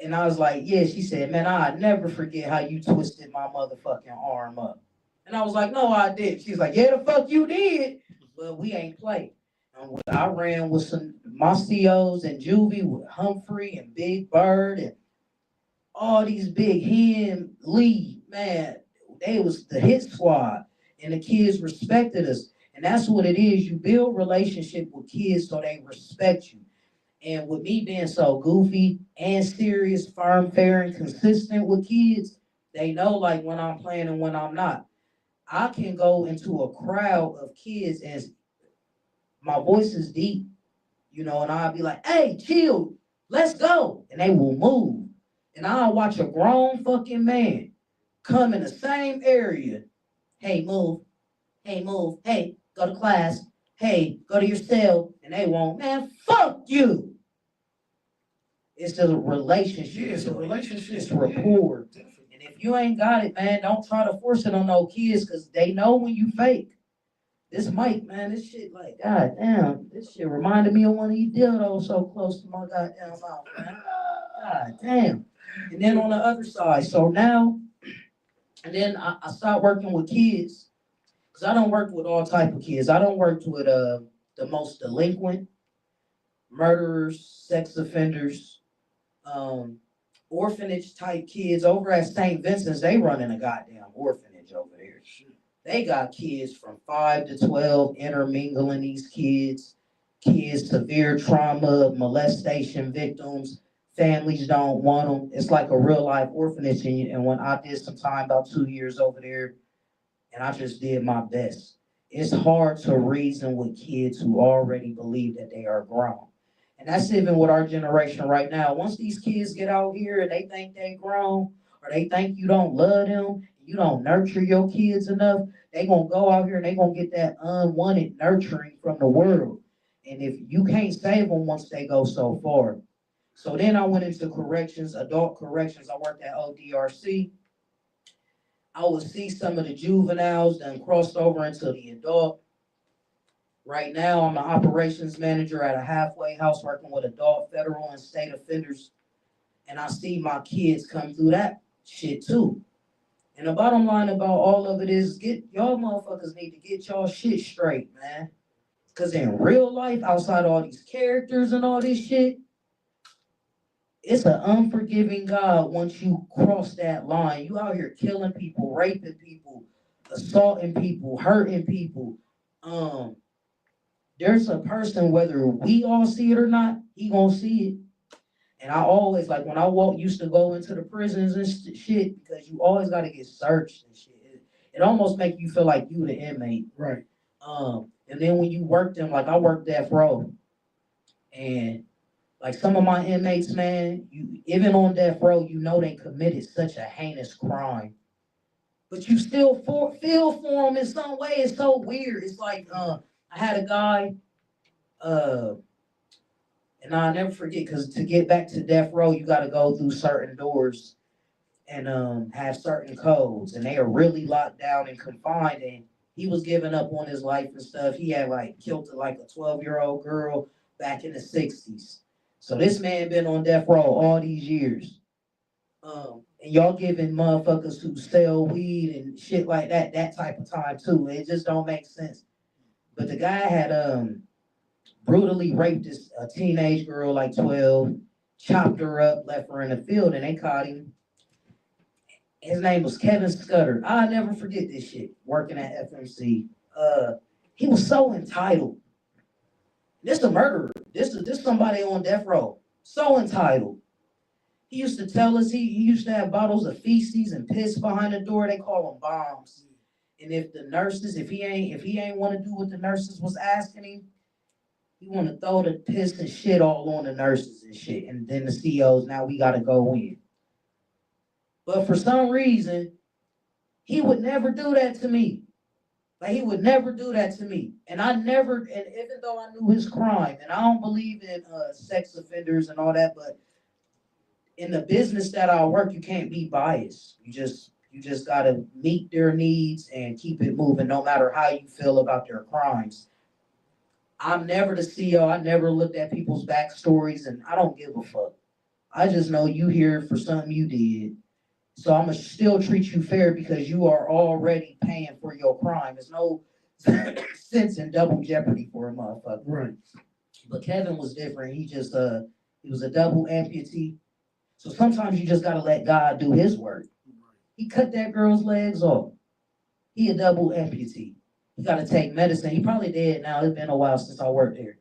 [SPEAKER 1] And I was like, "Yeah." She said, "Man, I'll never forget how you twisted my motherfucking arm up." And I was like, "No, I did." She's like, "Yeah, the fuck you did, but we ain't played." I ran with some my COs and Juvie with Humphrey and Big Bird and all these big him Lee, man. They was the hit squad, and the kids respected us. And that's what it is. You build relationship with kids so they respect you. And with me being so goofy and serious, firm, fair, and consistent with kids, they know like when I'm playing and when I'm not. I can go into a crowd of kids and my voice is deep, and I'll be like, "Hey, chill, let's go." And they will move. And I'll watch a grown fucking man come in the same area. "Hey, move. Hey, move. Hey, go to class. Hey, go to your cell." And they won't, "Man, fuck you." It's just a relationship.
[SPEAKER 3] Yeah, it's a relationship.
[SPEAKER 1] It's rapport.
[SPEAKER 3] Yeah,
[SPEAKER 1] And if you ain't got it, man, don't try to force it on no kids because they know when you fake. This mic, man, this shit, like, god damn, this shit reminded me of one of these dildos so close to my goddamn mouth, man. God damn. And then on the other side, so now, and then I stopped working with kids because I don't work with all type of kids. I don't work with the most delinquent, murderers, sex offenders, orphanage type kids over at St. Vincent's. They running a goddamn orphanage over there. They got kids from 5 to 12 intermingling these kids severe trauma, molestation victims. Families don't want them. It's like a real life orphanage. And when I did some time, about 2 years over there, and I just did my best. It's hard to reason with kids who already believe that they are grown. And that's even with our generation right now. Once these kids get out here and they think they grown, or they think you don't love them, you don't nurture your kids enough, they gonna go out here and they gonna get that unwanted nurturing from the world. And if you can't save them once they go so far. So then I went into corrections, adult corrections. I worked at ODRC. I would see some of the juveniles that crossed over into the adult. Right now, I'm an operations manager at a halfway house working with adult, federal, and state offenders. And I see my kids come through that shit too. And the bottom line about all of it is get y'all motherfuckers need to get y'all shit straight, man. Cause in real life, outside all these characters and all this shit, it's an unforgiving God once you cross that line. You out here killing people, raping people, assaulting people, hurting people. There's a person, whether we all see it or not, he gonna see it. And I always, like when I used to go into the prisons and shit, because you always got to get searched and shit. It almost make you feel like you the inmate.
[SPEAKER 3] right.
[SPEAKER 1] And then when you work them, like I worked death row, and like some of my inmates, man, you even on death row, they committed such a heinous crime, but you still feel for them in some way. It's so weird. It's like I had a guy, and I'll never forget, because to get back to death row, you got to go through certain doors and have certain codes, and they are really locked down and confined. And he was giving up on his life and stuff. He had like killed like a 12-year-old girl back in the 60s. So this man been on death row all these years. And y'all giving motherfuckers who sell weed and shit like that type of time too. It just don't make sense. But the guy had brutally raped a teenage girl, like 12, chopped her up, left her in the field, and they caught him. His name was Kevin Scudder. I'll never forget this shit, working at FMC. He was so entitled. This a murderer. This somebody on death row. So entitled. He used to tell us he used to have bottles of feces and piss behind the door. They call them bombs. And if the nurses, if he ain't want to do what the nurses was asking him, he want to throw the piss and shit all on the nurses and shit. And then the CEOs, now we got to go in. But for some reason, he would never do that to me. Like, he would never do that to me. And I never, and even though I knew his crime, and I don't believe in sex offenders and all that, but in the business that I work, you can't be biased. You just gotta meet their needs and keep it moving, no matter how you feel about their crimes. I'm never the CEO. I never looked at people's backstories, and I don't give a fuck. I just know you here for something you did. So I'm going to still treat you fair because you are already paying for your crime. There's no sense in double jeopardy for a motherfucker.
[SPEAKER 3] Right.
[SPEAKER 1] But Kevin was different. He was a double amputee. So sometimes you just got to let God do his work. He cut that girl's legs off. He a double amputee. He got to take medicine. He probably dead now. It's been a while since I worked there.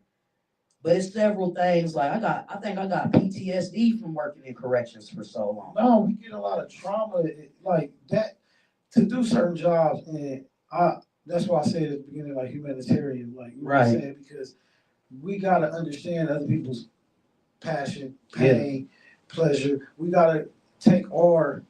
[SPEAKER 1] But it's several things. Like I think I got PTSD from working in corrections for so long.
[SPEAKER 3] No, we get a lot of trauma like that to do certain jobs, and that's why I said at the beginning, like humanitarian, like you
[SPEAKER 1] right.
[SPEAKER 3] said, because we gotta understand other people's passion, pain, pleasure. We gotta take our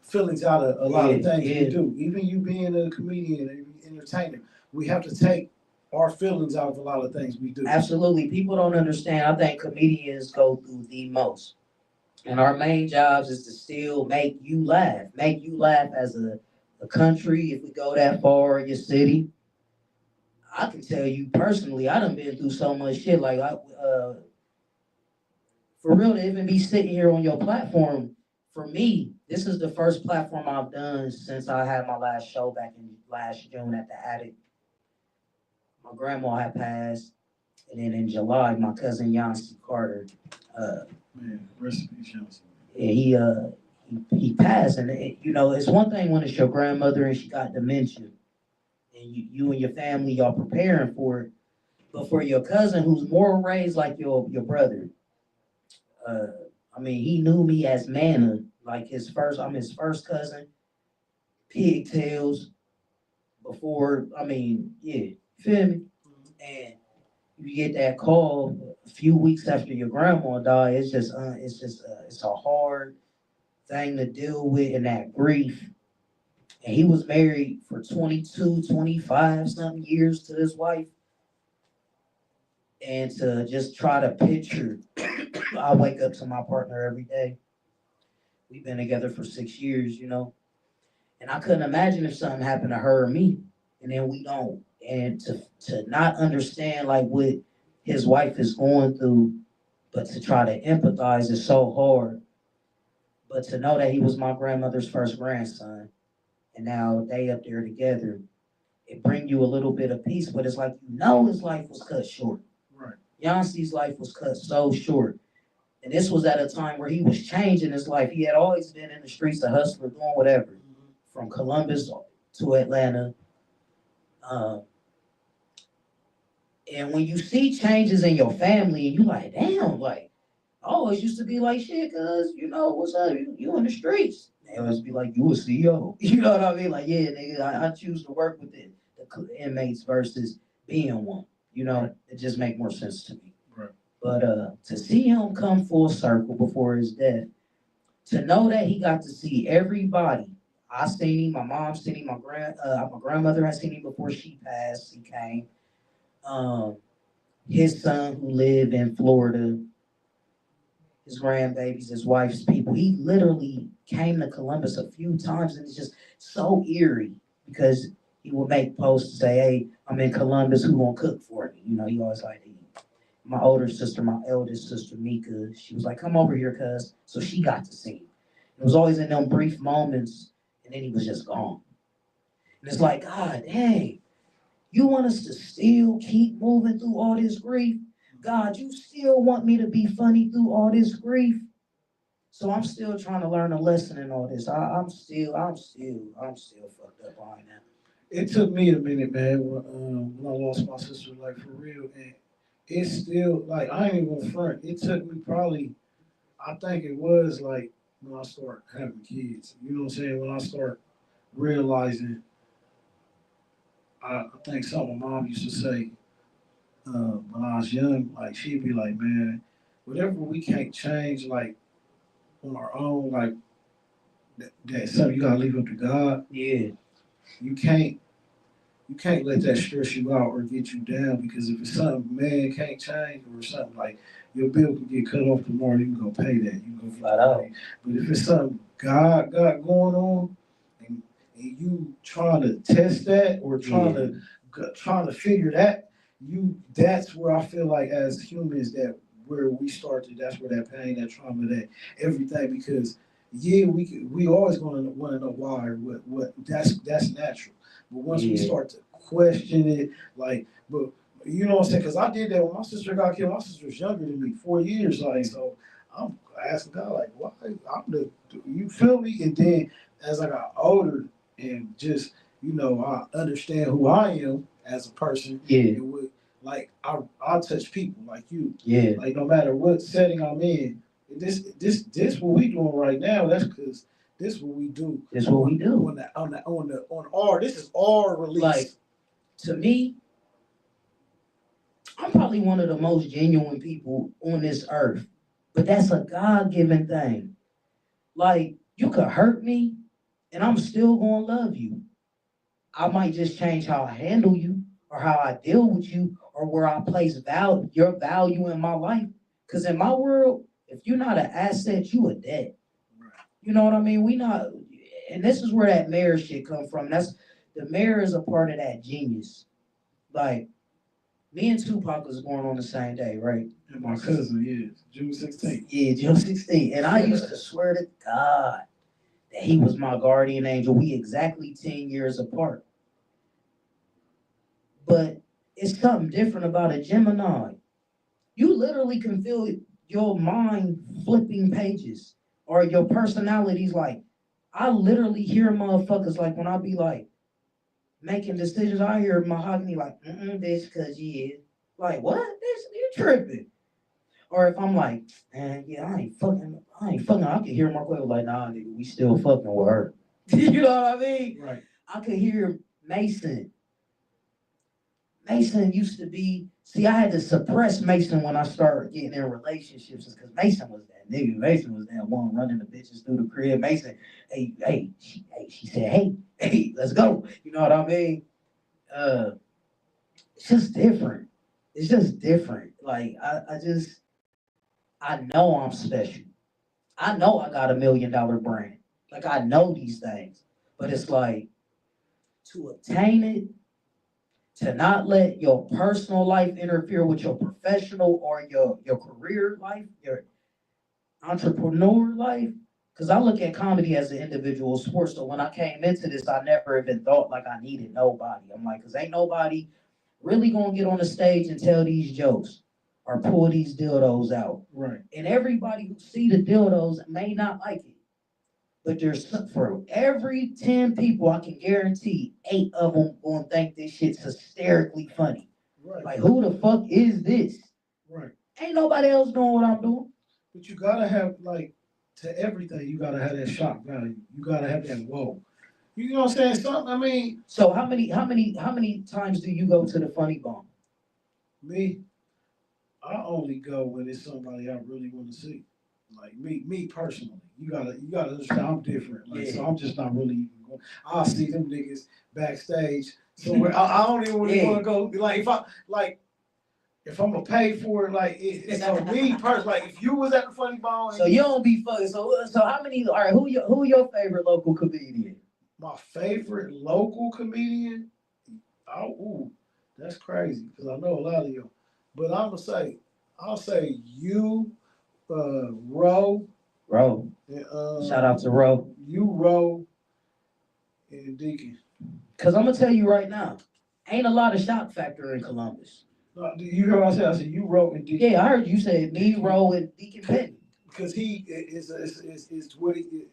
[SPEAKER 3] feelings out of a lot of things we do. Even you being a comedian and entertainer, we have to take our feelings out of a lot of things we do.
[SPEAKER 1] Absolutely. People don't understand. I think comedians go through the most. And our main jobs is to still make you laugh. Make you laugh as a country, if we go that far, your city. I can tell you personally, I done been through so much shit. Like, for real, to even be sitting here on your platform, for me, this is the first platform I've done since I had my last show back in last June at the Attic. My grandma had passed, and then in July, my cousin Yancey Carter,
[SPEAKER 3] man, rest in peace, Yancey.
[SPEAKER 1] Yeah, he passed, and it's one thing when it's your grandmother and she got dementia, and you and your family y'all preparing for it, but for your cousin who's more raised like your brother, I mean, he knew me as Manna, like I'm his first cousin, pigtails, before, I mean, yeah. Feel me? And you get that call a few weeks after your grandma died. It's a hard thing to deal with, and that grief. And he was married for 22, 25 something years to his wife. And to just try to picture, I wake up to my partner every day. We've been together for 6 years, and I couldn't imagine if something happened to her or me, and then we don't. And to not understand like what his wife is going through, but to try to empathize is so hard. But to know that he was my grandmother's first grandson, and now they up there together, it bring you a little bit of peace. But it's like his life was cut short.
[SPEAKER 3] Right.
[SPEAKER 1] Yancey's life was cut so short, and this was at a time where he was changing his life. He had always been in the streets, a hustler, doing whatever, from Columbus to Atlanta. And when you see changes in your family, and you like, damn, like, I always used to be like, shit, cuz, what's up? You in the streets. They always be like, you a CEO. You know what I mean? Like, yeah, nigga, I choose to work with the inmates versus being one. It just make more sense to me.
[SPEAKER 3] Right.
[SPEAKER 1] But to see him come full circle before his death, to know that he got to see everybody. I seen him, my mom seen him, my grandmother had seen him before she passed. He came. His son who lived in Florida, his grandbabies, his wife's people. He literally came to Columbus a few times, and it's just so eerie because he would make posts to say, hey, I'm in Columbus, who gonna cook for me? He always like to eat. My older sister, my eldest sister, Mika, she was like, come over here, cuz. So she got to see him. It was always in them brief moments, and then he was just gone. And it's like, God, dang. You want us to still keep moving through all this grief? God, you still want me to be funny through all this grief? So I'm still trying to learn a lesson in all this. I'm still fucked up behind that.
[SPEAKER 3] It took me a minute, man, when I lost my sister, like for real. And it's still like I ain't even front. It took me probably, I think it was like when I start having kids. You know what I'm saying? When I start realizing, I think something my mom used to say when I was young. Like she'd be like, "Man, whatever we can't change, like on our own, like that's something you gotta leave up to God.
[SPEAKER 1] Yeah.
[SPEAKER 3] You can't." You can't let that stress you out or get you down because if it's something man can't change or something like your bill can get cut off tomorrow, you can go pay that. You can go get
[SPEAKER 1] Flat
[SPEAKER 3] the
[SPEAKER 1] out.
[SPEAKER 3] money. But if it's something God got going on and you trying to test that or trying to figure that, that's where I feel like as humans that where we start to that's where that pain, that trauma, that everything because yeah, we always gonna want to know why or what that's natural. But once we start to question it, like, but you know what I'm saying? Because I did that when my sister got killed. My sister was younger than me, 4 years. Like, so I'm asking God, like, why? You feel me? And then as I got older and just, I understand who I am as a person.
[SPEAKER 1] Yeah.
[SPEAKER 3] And with, like, I touch people like you.
[SPEAKER 1] Yeah.
[SPEAKER 3] Like, no matter what setting I'm in, this what we doing right now. That's because this what we do.
[SPEAKER 1] This what we do.
[SPEAKER 3] On our this is our release.
[SPEAKER 1] Like to me, I'm probably one of the most genuine people on this earth, but that's a God-given thing. Like you could hurt me, and I'm still gonna love you. I might just change how I handle you, or how I deal with you, or where I place your value in my life. Because in my world, if you're not an asset, you a debt. You know what I mean? We not, and this is where that mayor shit come from. That's the mayor is a part of that genius. Like me and Tupac was born on the same day, right?
[SPEAKER 3] And my cousin is June 16th.
[SPEAKER 1] Yeah, June 16th. And I used to swear to God that he was my guardian angel. We exactly 10 years apart. But it's something different about a Gemini. You literally can feel your mind flipping pages or your personalities. Like, I literally hear motherfuckers like when I be like making decisions, I hear Mahogany like, bitch, cause yeah. Like, what? Bitch, you tripping. Or if I'm like, man, yeah, I ain't fucking, I can hear Marquette like, nah, nigga, we still fucking with her. You know what I mean?
[SPEAKER 3] Right.
[SPEAKER 1] I could hear Mason. Mason used to be, see, I had to suppress Mason when I started getting in relationships because Mason was that nigga. Mason was that one running the bitches through the crib. Mason, she said, hey, let's go. You know what I mean? It's just different. It's just different. Like, I know I'm special. I know I got $1 million brand. Like, I know these things. But it's like, to obtain it, to not let your personal life interfere with your professional or your career life, your entrepreneur life. Because I look at comedy as an individual sport. So when I came into this, I never even thought like I needed nobody. I'm like, because ain't nobody really going to get on the stage and tell these jokes or pull these dildos out.
[SPEAKER 3] Right.
[SPEAKER 1] And everybody who see the dildos may not like it. But there's for every 10 people, I can guarantee 8 of them gonna think this shit's hysterically funny.
[SPEAKER 3] Right.
[SPEAKER 1] Like, who the fuck is this?
[SPEAKER 3] Right.
[SPEAKER 1] Ain't nobody else doing what I'm doing.
[SPEAKER 3] But you gotta have like to everything. You gotta have that shock value. You gotta have that whoa. You know what I'm saying? Something. I mean.
[SPEAKER 1] So how many times do you go to the Funny Bone?
[SPEAKER 3] Me, I only go when it's somebody I really want to see. Like me personally, you gotta understand I'm different. Like so, I'm just not really even going. I'll see them niggas backstage somewhere. I don't even really want to go. Like if I'm gonna pay for it, like it's for me personally. Like if you was at the Funny Bone,
[SPEAKER 1] so you don't be fucking. So how many? All right, who your favorite local comedian?
[SPEAKER 3] My favorite local comedian. That's crazy because I know a lot of you. But I'll say you. Roe.
[SPEAKER 1] Shout out to Roe.
[SPEAKER 3] Roe, and Deacon.
[SPEAKER 1] Because I'm going to tell you right now, ain't a lot of shock factor in Columbus.
[SPEAKER 3] You heard what I said? I said you, Roe, and Deacon.
[SPEAKER 1] Yeah, I heard you say me, Roe, and Deacon Penny.
[SPEAKER 3] Because he is what he is.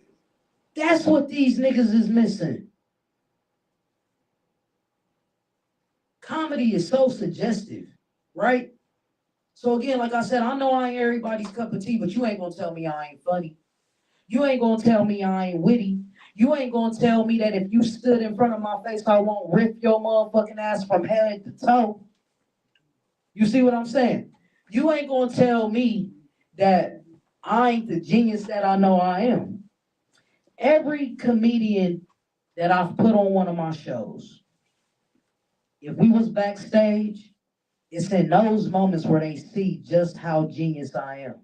[SPEAKER 1] That's what these niggas is missing. Comedy is so suggestive, right? So again, like I said, I know I ain't everybody's cup of tea, but you ain't gonna tell me I ain't funny. You ain't gonna tell me I ain't witty. You ain't gonna tell me that if you stood in front of my face, I won't rip your motherfucking ass from head to toe. You see what I'm saying? You ain't gonna tell me that I ain't the genius that I know I am. Every comedian that I've put on one of my shows, if we was backstage, it's in those moments where they see just how genius I am.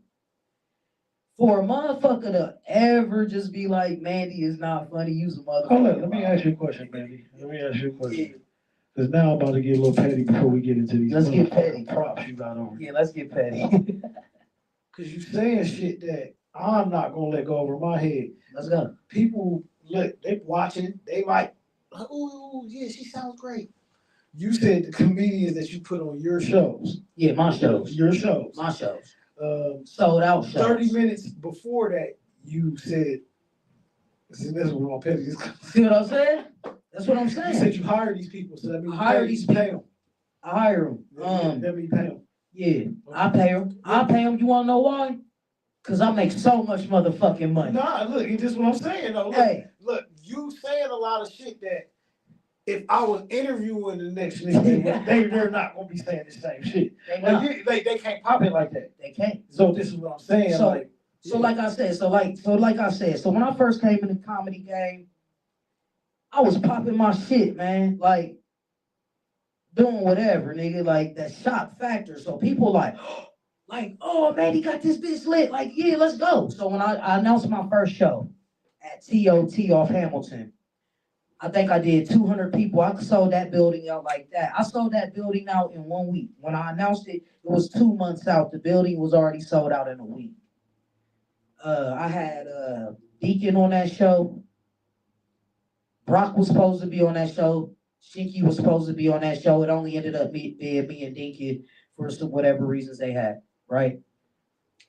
[SPEAKER 1] For a motherfucker to ever just be like, Mandi is not funny, use a motherfucker.
[SPEAKER 4] Hold on, let me ask you a question, Mandi. Let me ask you a question. Because now I'm about to get a little petty before we get into these
[SPEAKER 1] Let's get petty.
[SPEAKER 4] props you got over.
[SPEAKER 1] Yeah, let's get petty.
[SPEAKER 4] Because you saying shit that I'm not going to let go over my head.
[SPEAKER 1] Let's go.
[SPEAKER 4] People, look, they watching, they like, oh, yeah, she sounds great. You said the comedians that you put on your shows.
[SPEAKER 1] Yeah, my shows.
[SPEAKER 4] Your shows.
[SPEAKER 1] My shows.
[SPEAKER 4] Sold
[SPEAKER 1] out shows.
[SPEAKER 4] 30 minutes before that, you said, see, that's what my petty is.
[SPEAKER 1] See what I'm saying? That's what I'm saying.
[SPEAKER 4] You said you hire these people, so that means
[SPEAKER 1] I hire these
[SPEAKER 4] pay them.
[SPEAKER 1] I hire them.
[SPEAKER 4] That means pay them.
[SPEAKER 1] Yeah, I pay them. I pay them. You want to know why? Because I make so much motherfucking money.
[SPEAKER 4] Nah, look, it's just what I'm saying, though. Look,
[SPEAKER 1] hey.
[SPEAKER 4] Look, you saying a lot of shit that if I was interviewing the next nigga, they're not going to be saying the same shit. They can't pop it like that.
[SPEAKER 1] They can't.
[SPEAKER 4] So this is what I'm saying. So
[SPEAKER 1] like I said, so when I first came in the comedy game, I was popping my shit, man. Like, doing whatever, nigga. Like, that shock factor. So people like, oh, man, he got this bitch lit. Like, yeah, let's go. So when I announced my first show at TOT off Hamilton, I think I did 200 people. I sold that building out like that. I sold that building out in 1 week. When I announced it, it was 2 months out. The building was already sold out in a week. I had Deacon on that show. Brock was supposed to be on that show. Shinky was supposed to be on that show. It only ended up being me and Dinky for some whatever reasons they had, right?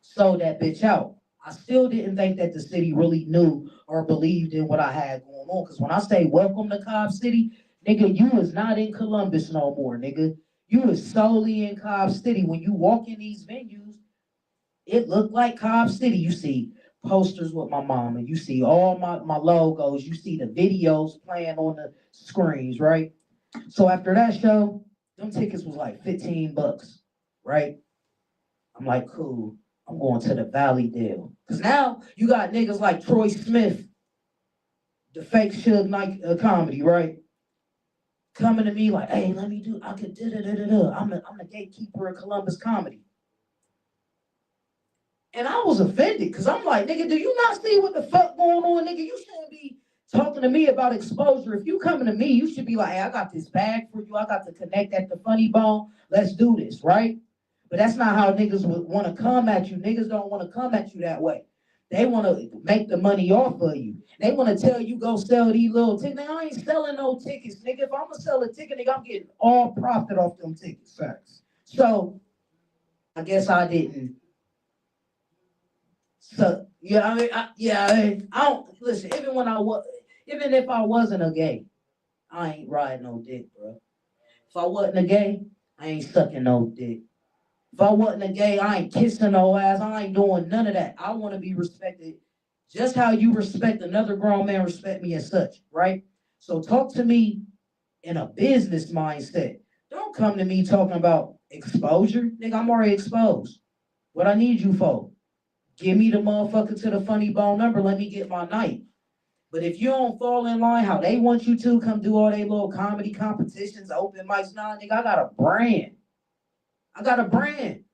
[SPEAKER 1] Sold that bitch out. I still didn't think that the city really knew or believed in what I had going on. Because when I say welcome to Cobb City, nigga, you is not in Columbus no more, nigga. You is solely in Cobb City. When you walk in these venues, it looked like Cobb City. You see posters with my mama. You see all my logos. You see the videos playing on the screens, right? So after that show, them tickets was like $15, right? I'm like, cool. I'm going to the Valley deal. Because now you got niggas like Troy Smith, the fake Suge Knight comedy, right? Coming to me like, hey, let me do, I could da-da-da-da-da. I'm the gatekeeper of Columbus comedy. And I was offended because I'm like, nigga, do you not see what the fuck going on, nigga? You shouldn't be talking to me about exposure. If you coming to me, you should be like, hey, I got this bag for you. I got to connect at the funny bone. Let's do this, right? But that's not how niggas would want to come at you. Niggas don't want to come at you that way. They want to make the money off of you. They want to tell you go sell these little tickets. Nigga, I ain't selling no tickets, nigga. If I'm going to sell a ticket, nigga, I'm getting all profit off them tickets.
[SPEAKER 4] Facts.
[SPEAKER 1] So, I guess I didn't. So, yeah, I don't, listen, even if I wasn't a gay, I ain't riding no dick, bro. If I wasn't a gay, I ain't sucking no dick. If I wasn't a gay, I ain't kissing no ass. I ain't doing none of that. I want to be respected just how you respect another grown man, respect me as such, right? So talk to me in a business mindset. Don't come to me talking about exposure. Nigga, I'm already exposed. What I need you for? Give me the motherfucker to the funny bone number. Let me get my night. But if you don't fall in line how they want you to, come do all they little comedy competitions, open mics, nah, nigga, I got a brand. I got a brand.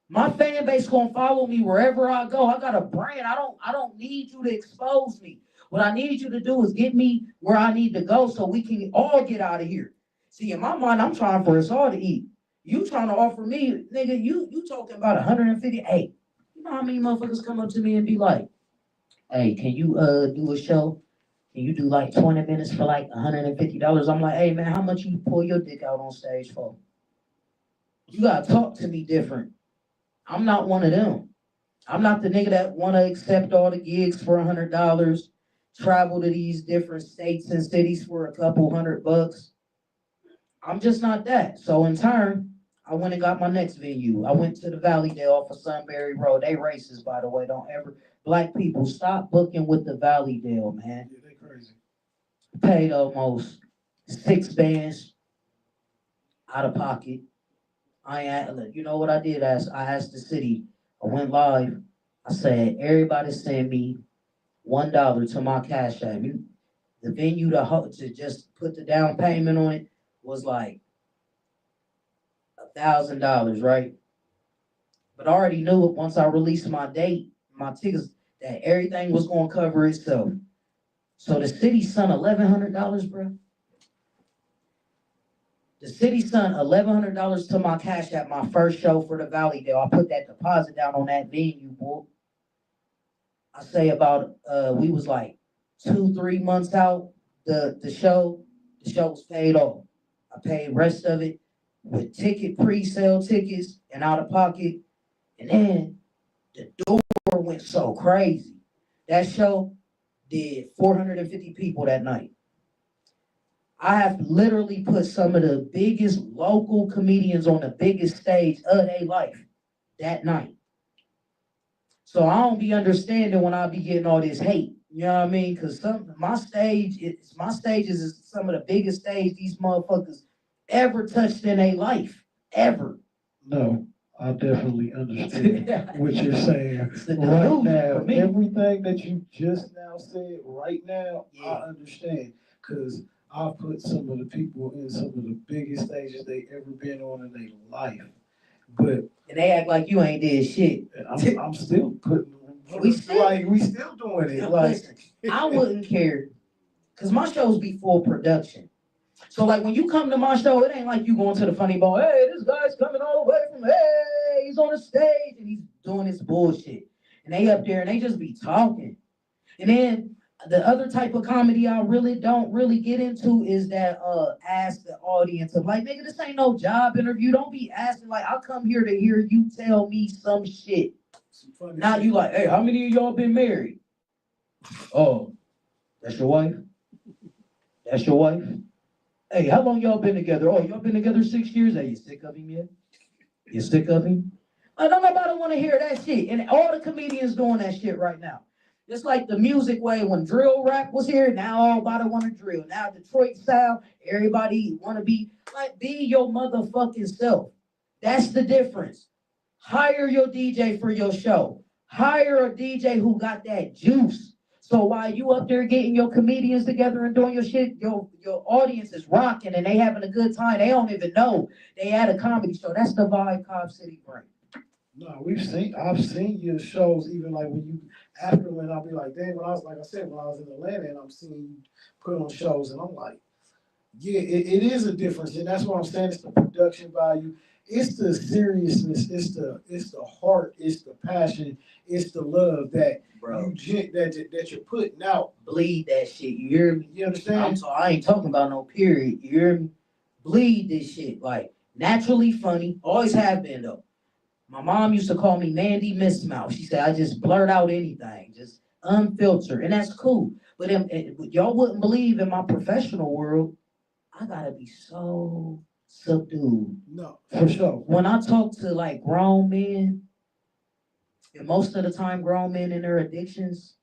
[SPEAKER 1] My fan base gonna follow me wherever I go. I got a brand. I don't need you to expose me. What I need you to do is get me where I need to go so we can all get out of here. See, in my mind, I'm trying for us all to eat. You trying to offer me, nigga, you talking about 150. Hey, you know how many motherfuckers come up to me and be like, hey, can you do a show? Can you do like 20 minutes for like $150? I'm like, hey man, how much you pull your dick out on stage for? You gotta talk to me different. I'm not one of them. I'm not the nigga that wanna accept all the gigs for $100, travel to these different states and cities for a couple $100. I'm just not that. So in turn, I went and got my next venue. I went to the Valleydale off of Sunbury Road. They racist, by the way. Don't ever, black people, stop booking with the Valleydale, man.
[SPEAKER 4] Yeah, they crazy.
[SPEAKER 1] Paid almost 6 bands out of pocket. You know what I did? I asked the city. I went live. I said, everybody send me $1 to my Cash App. The venue to just put the down payment on it was like $1,000, right? But I already knew it once I released my date, my tickets, that everything was gonna cover itself. So the city sent $1,100, bro. The city sent $1,100 to my Cash App, my first show for the Valleydale. I put that deposit down on that venue, boy. I say about we was like 2-3 months out. The show was paid off. I paid rest of it with pre-sale tickets and out of pocket. And then the door went so crazy. That show did 450 people that night. I have literally put some of the biggest local comedians on the biggest stage of their life that night. So I don't be understanding when I be getting all this hate. You know what I mean? Because my stages is some of the biggest stage these motherfuckers ever touched in their life. Ever.
[SPEAKER 4] No, I definitely understand what you're saying.
[SPEAKER 1] Right
[SPEAKER 4] Now, everything that you just now said right now,
[SPEAKER 1] yeah.
[SPEAKER 4] I understand. Because I've put some of the people in some of the biggest stages they ever been on in their life. And
[SPEAKER 1] they act like you ain't did shit.
[SPEAKER 4] I'm still putting
[SPEAKER 1] we still
[SPEAKER 4] doing it.
[SPEAKER 1] Listen, I wouldn't care. Because my shows be full production. So like when you come to my show, it ain't like you going to the funny bone, hey, this guy's coming all the way from, hey, he's on the stage and he's doing this bullshit. And they up there and they just be talking. And then the other type of comedy I don't really get into is that ask the audience of like, nigga, this ain't no job interview. Don't be asking like, I'll come here to hear you tell me some shit. Now you like, hey, how many of y'all been married? Oh, that's your wife? That's your wife? Hey, how long y'all been together? Oh, y'all been together 6 years? Hey, you sick of him yet? You sick of him? Like, nobody want to hear that shit. And all the comedians doing that shit right now. Just like the music way when drill rap was here, now everybody want to drill. Now Detroit sound, everybody want to be your motherfucking self. That's the difference. Hire your DJ for your show. Hire a DJ who got that juice. So while you up there getting your comedians together and doing your shit, your audience is rocking and they having a good time. They don't even know they at a comedy show. That's the vibe Cobb City brings.
[SPEAKER 4] No, I've seen your shows even like when I'll be like, damn, when I was in Atlanta and I'm seeing you put on shows and I'm like, yeah, it is a difference. And that's what I'm saying. It's the production value. It's the seriousness. It's the heart. It's the passion. It's the love that that you're putting out.
[SPEAKER 1] Bleed that shit. You hear me?
[SPEAKER 4] You understand?
[SPEAKER 1] I ain't talking about no period. You hear me? Bleed this shit. Like naturally funny. Always have been though. My mom used to call me Mandi Mouth. She said I just blurt out anything, just unfiltered, and that's cool. But y'all wouldn't believe in my professional world, I gotta be so subdued.
[SPEAKER 4] No, for sure.
[SPEAKER 1] When I talk to like grown men, and most of the time grown men in their addictions,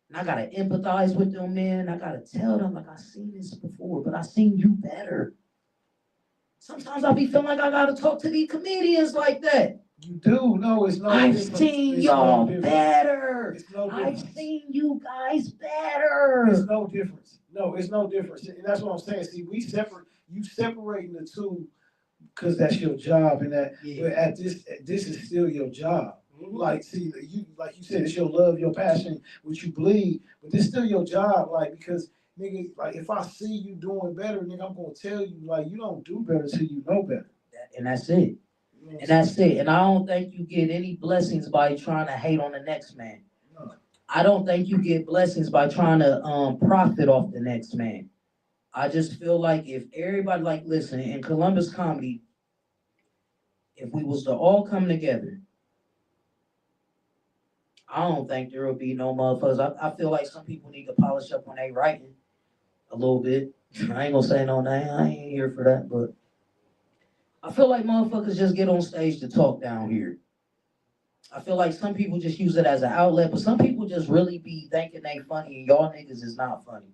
[SPEAKER 1] and I gotta empathize with them, man. I gotta tell them like I've seen this before, but I've seen you better. Sometimes I'll be feeling like I gotta talk to these comedians like that.
[SPEAKER 4] You do. No, it's no difference.
[SPEAKER 1] I've seen y'all better. I've seen you guys better.
[SPEAKER 4] It's no difference. No, it's no difference. And that's what I'm saying. See, you separating the two because that's your job, and but this is still your job. Mm-hmm. Like you said, it's your love, your passion, what you bleed, but this still your job. Like because nigga, like if I see you doing better, nigga, I'm gonna tell you like you don't do better till you know better.
[SPEAKER 1] And that's it. And that's it. And I don't think you get any blessings by trying to hate on the next man. No. I don't think you get blessings by trying to profit off the next man. I just feel like if everybody listen, in Columbus comedy, if we was to all come together, I don't think there will be no motherfuckers. I feel like some people need to polish up on their writing a little bit. I ain't gonna say no name. I ain't here for that, but I feel like motherfuckers just get on stage to talk down here. I feel like some people just use it as an outlet, but some people just really be thinking they funny, and y'all niggas is not funny.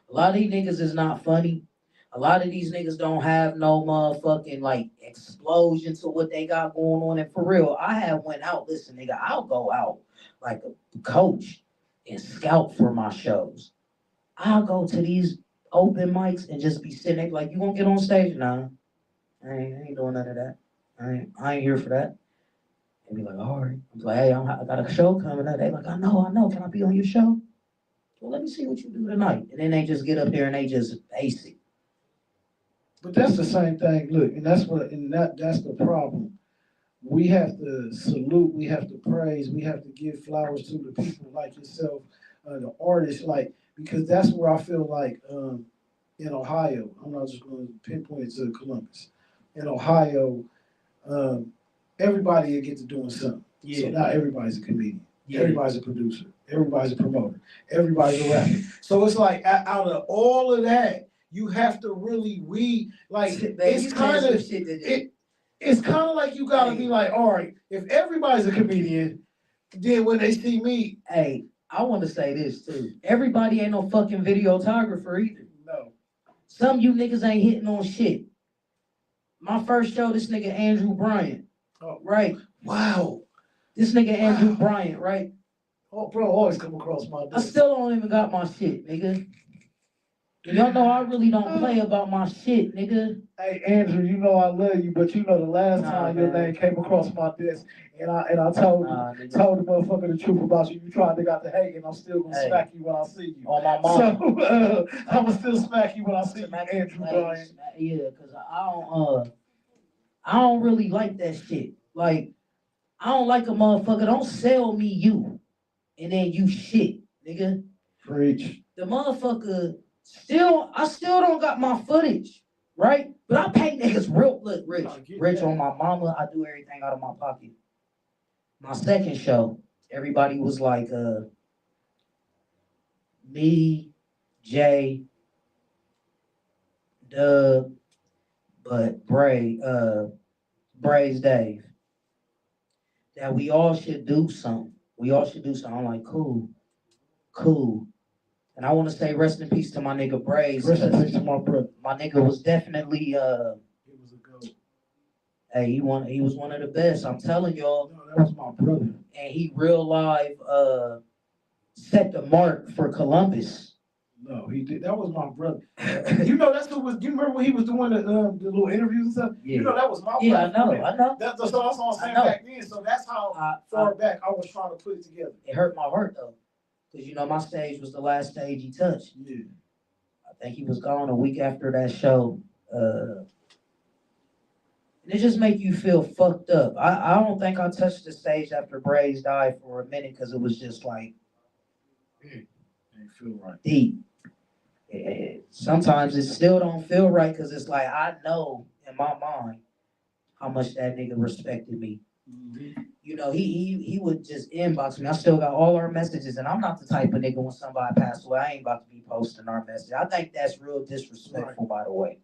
[SPEAKER 1] A lot of these niggas is not funny. A lot of these niggas don't have no motherfucking like explosion to what they got going on. And for real, I have went out. Listen, nigga, I'll go out like a coach and scout for my shows. I'll go to these open mics and just be sitting there like, you gonna get on stage? Nah, I ain't doing none of that. I ain't here for that. And be like, all right. I'm like, hey, I got a show coming up. They like, I know. Can I be on your show? Well, let me see what you do tonight. And then they just get up there and they just ace it.
[SPEAKER 4] But that's the same thing. Look, and that's the problem. We have to salute, we have to praise, we have to give flowers to the people like yourself, the artists, like, because that's where I feel like in Ohio, I'm not just going to pinpoint it to Columbus. In Ohio, everybody gets to doing something. Yeah. So now everybody's a comedian. Yeah. Everybody's a producer. Everybody's a promoter. Everybody's a rapper. So it's like out of all of that, you have to really weed. Like it's kind of like you gotta be like, all right, if everybody's a comedian, then when they see me,
[SPEAKER 1] hey, I want to say this too. Everybody ain't no fucking videographer either.
[SPEAKER 4] No.
[SPEAKER 1] Some of you niggas ain't hitting on shit. My first show, this nigga Andrew Bryant.
[SPEAKER 4] Oh,
[SPEAKER 1] right.
[SPEAKER 4] Wow.
[SPEAKER 1] This nigga Andrew Bryant, right?
[SPEAKER 4] Oh, bro, always come across my desk.
[SPEAKER 1] I still don't even got my shit, nigga. Y'all know I really don't play about my shit, nigga.
[SPEAKER 4] Hey, Andrew, you know I love you, but you know the last time your name came across my desk, and I told the motherfucker the truth about you. You tried to got the hate, and I'm still gonna smack you when I see you.
[SPEAKER 1] On my mom.
[SPEAKER 4] So I'm gonna still smack you when I see you, Andrew Bryant.
[SPEAKER 1] Yeah, cause I don't really like that shit. Like, I don't like a motherfucker. Don't sell me you, and then you shit, nigga.
[SPEAKER 4] Preach.
[SPEAKER 1] The motherfucker. I still don't got my footage, right? But I pay niggas rich on my mama. I do everything out of my pocket. My second show, everybody was like, me, Jay, Doug, but Bray's Dave, that we all should do something. I'm like, cool. And I want to say rest in peace to my nigga Braves.
[SPEAKER 4] Rest in peace to my brother.
[SPEAKER 1] My nigga was definitely
[SPEAKER 4] he was a goat.
[SPEAKER 1] Hey, he was one of the best. I'm telling y'all.
[SPEAKER 4] No, that was my brother.
[SPEAKER 1] And he real live set the mark for Columbus.
[SPEAKER 4] No, he did. That was my brother. You know that's who was. You remember when he was doing the little interviews and stuff? Yeah. You know that was my brother.
[SPEAKER 1] Yeah, I know.
[SPEAKER 4] That's what I'm saying back then. So that's how far back I was trying to put it together.
[SPEAKER 1] It hurt my heart though. Because, you know, my stage was the last stage he touched.
[SPEAKER 4] Yeah.
[SPEAKER 1] I think he was gone a week after that show. And it just make you feel fucked up. I don't think I touched the stage after Braves died for a minute because it was just like,
[SPEAKER 4] didn't feel right.
[SPEAKER 1] Deep. Sometimes it still don't feel right because it's like, I know in my mind how much that nigga respected me. Mm-hmm. You know, he would just inbox me. I still got all our messages, and I'm not the type of nigga when somebody passed away, I ain't about to be posting our message. I think that's real disrespectful, by the way.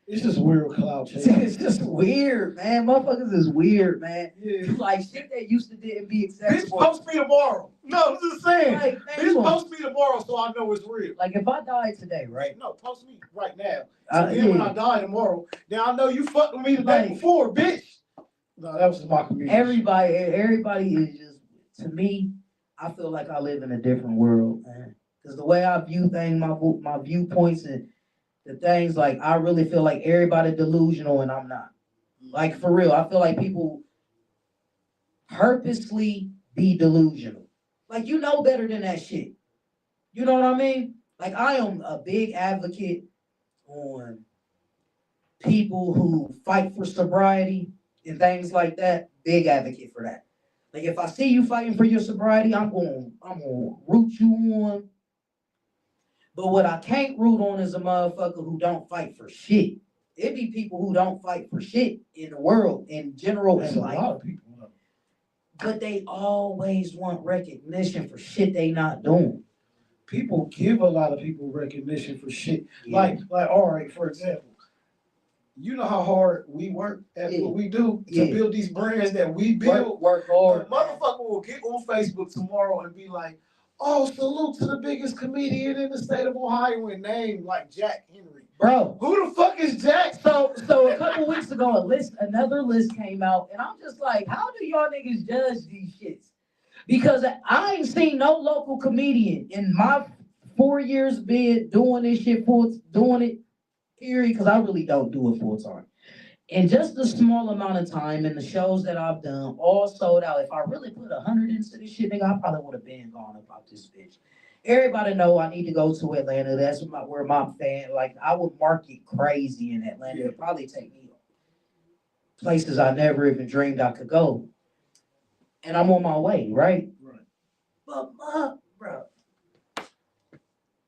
[SPEAKER 4] It's just weird cloud chasing.
[SPEAKER 1] It's just weird, man. Motherfuckers is weird, man. Yeah. Like shit that used to didn't be acceptable.
[SPEAKER 4] Bitch, post me tomorrow. No, I'm just saying.
[SPEAKER 1] Like,
[SPEAKER 4] bitch, post me tomorrow so I know it's real.
[SPEAKER 1] Like if I died today, right?
[SPEAKER 4] No, post me right now. So then when I die tomorrow, then I know you fucked with me the day before, bitch. No, that was my community.
[SPEAKER 1] Everybody is just, to me, I feel like I live in a different world, man. Because the way I view things, my viewpoints and the things, like, I really feel like everybody delusional and I'm not. Like, for real, I feel like people purposely be delusional. Like, you know better than that shit. You know what I mean? Like, I am a big advocate on people who fight for sobriety and things like that. Big advocate for that. Like, if I see you fighting for your sobriety, I'm going to root you on. But what I can't root on is a motherfucker who don't fight for shit. It be people who don't fight for shit in the world, in general, in life. A lot of people know. But they always want recognition for shit they not doing.
[SPEAKER 4] People give a lot of people recognition for shit. Yeah. Like, all right, for example, you know how hard we work at what we do to build these brands that we build.
[SPEAKER 1] Work hard.
[SPEAKER 4] The motherfucker will get on Facebook tomorrow and be like, oh, salute to the biggest comedian in the state of Ohio and name like Jack Henry.
[SPEAKER 5] Bro,
[SPEAKER 4] Who the fuck is Jack?
[SPEAKER 5] so a couple weeks ago, another list came out, and I'm just like, how do y'all niggas judge these shits? Because I ain't seen no local comedian in my 4 years being doing this shit doing it, period, because I really don't do it full time. And just the small amount of time and the shows that I've done, all sold out. If I really put 100 into this shit, nigga, I probably would have been gone about this bitch. Everybody know I need to go to Atlanta. That's where my fan, like, I would market crazy in Atlanta. It'd probably take me places I never even dreamed I could go. And I'm on my way, right?
[SPEAKER 4] Right.
[SPEAKER 5] But, bro.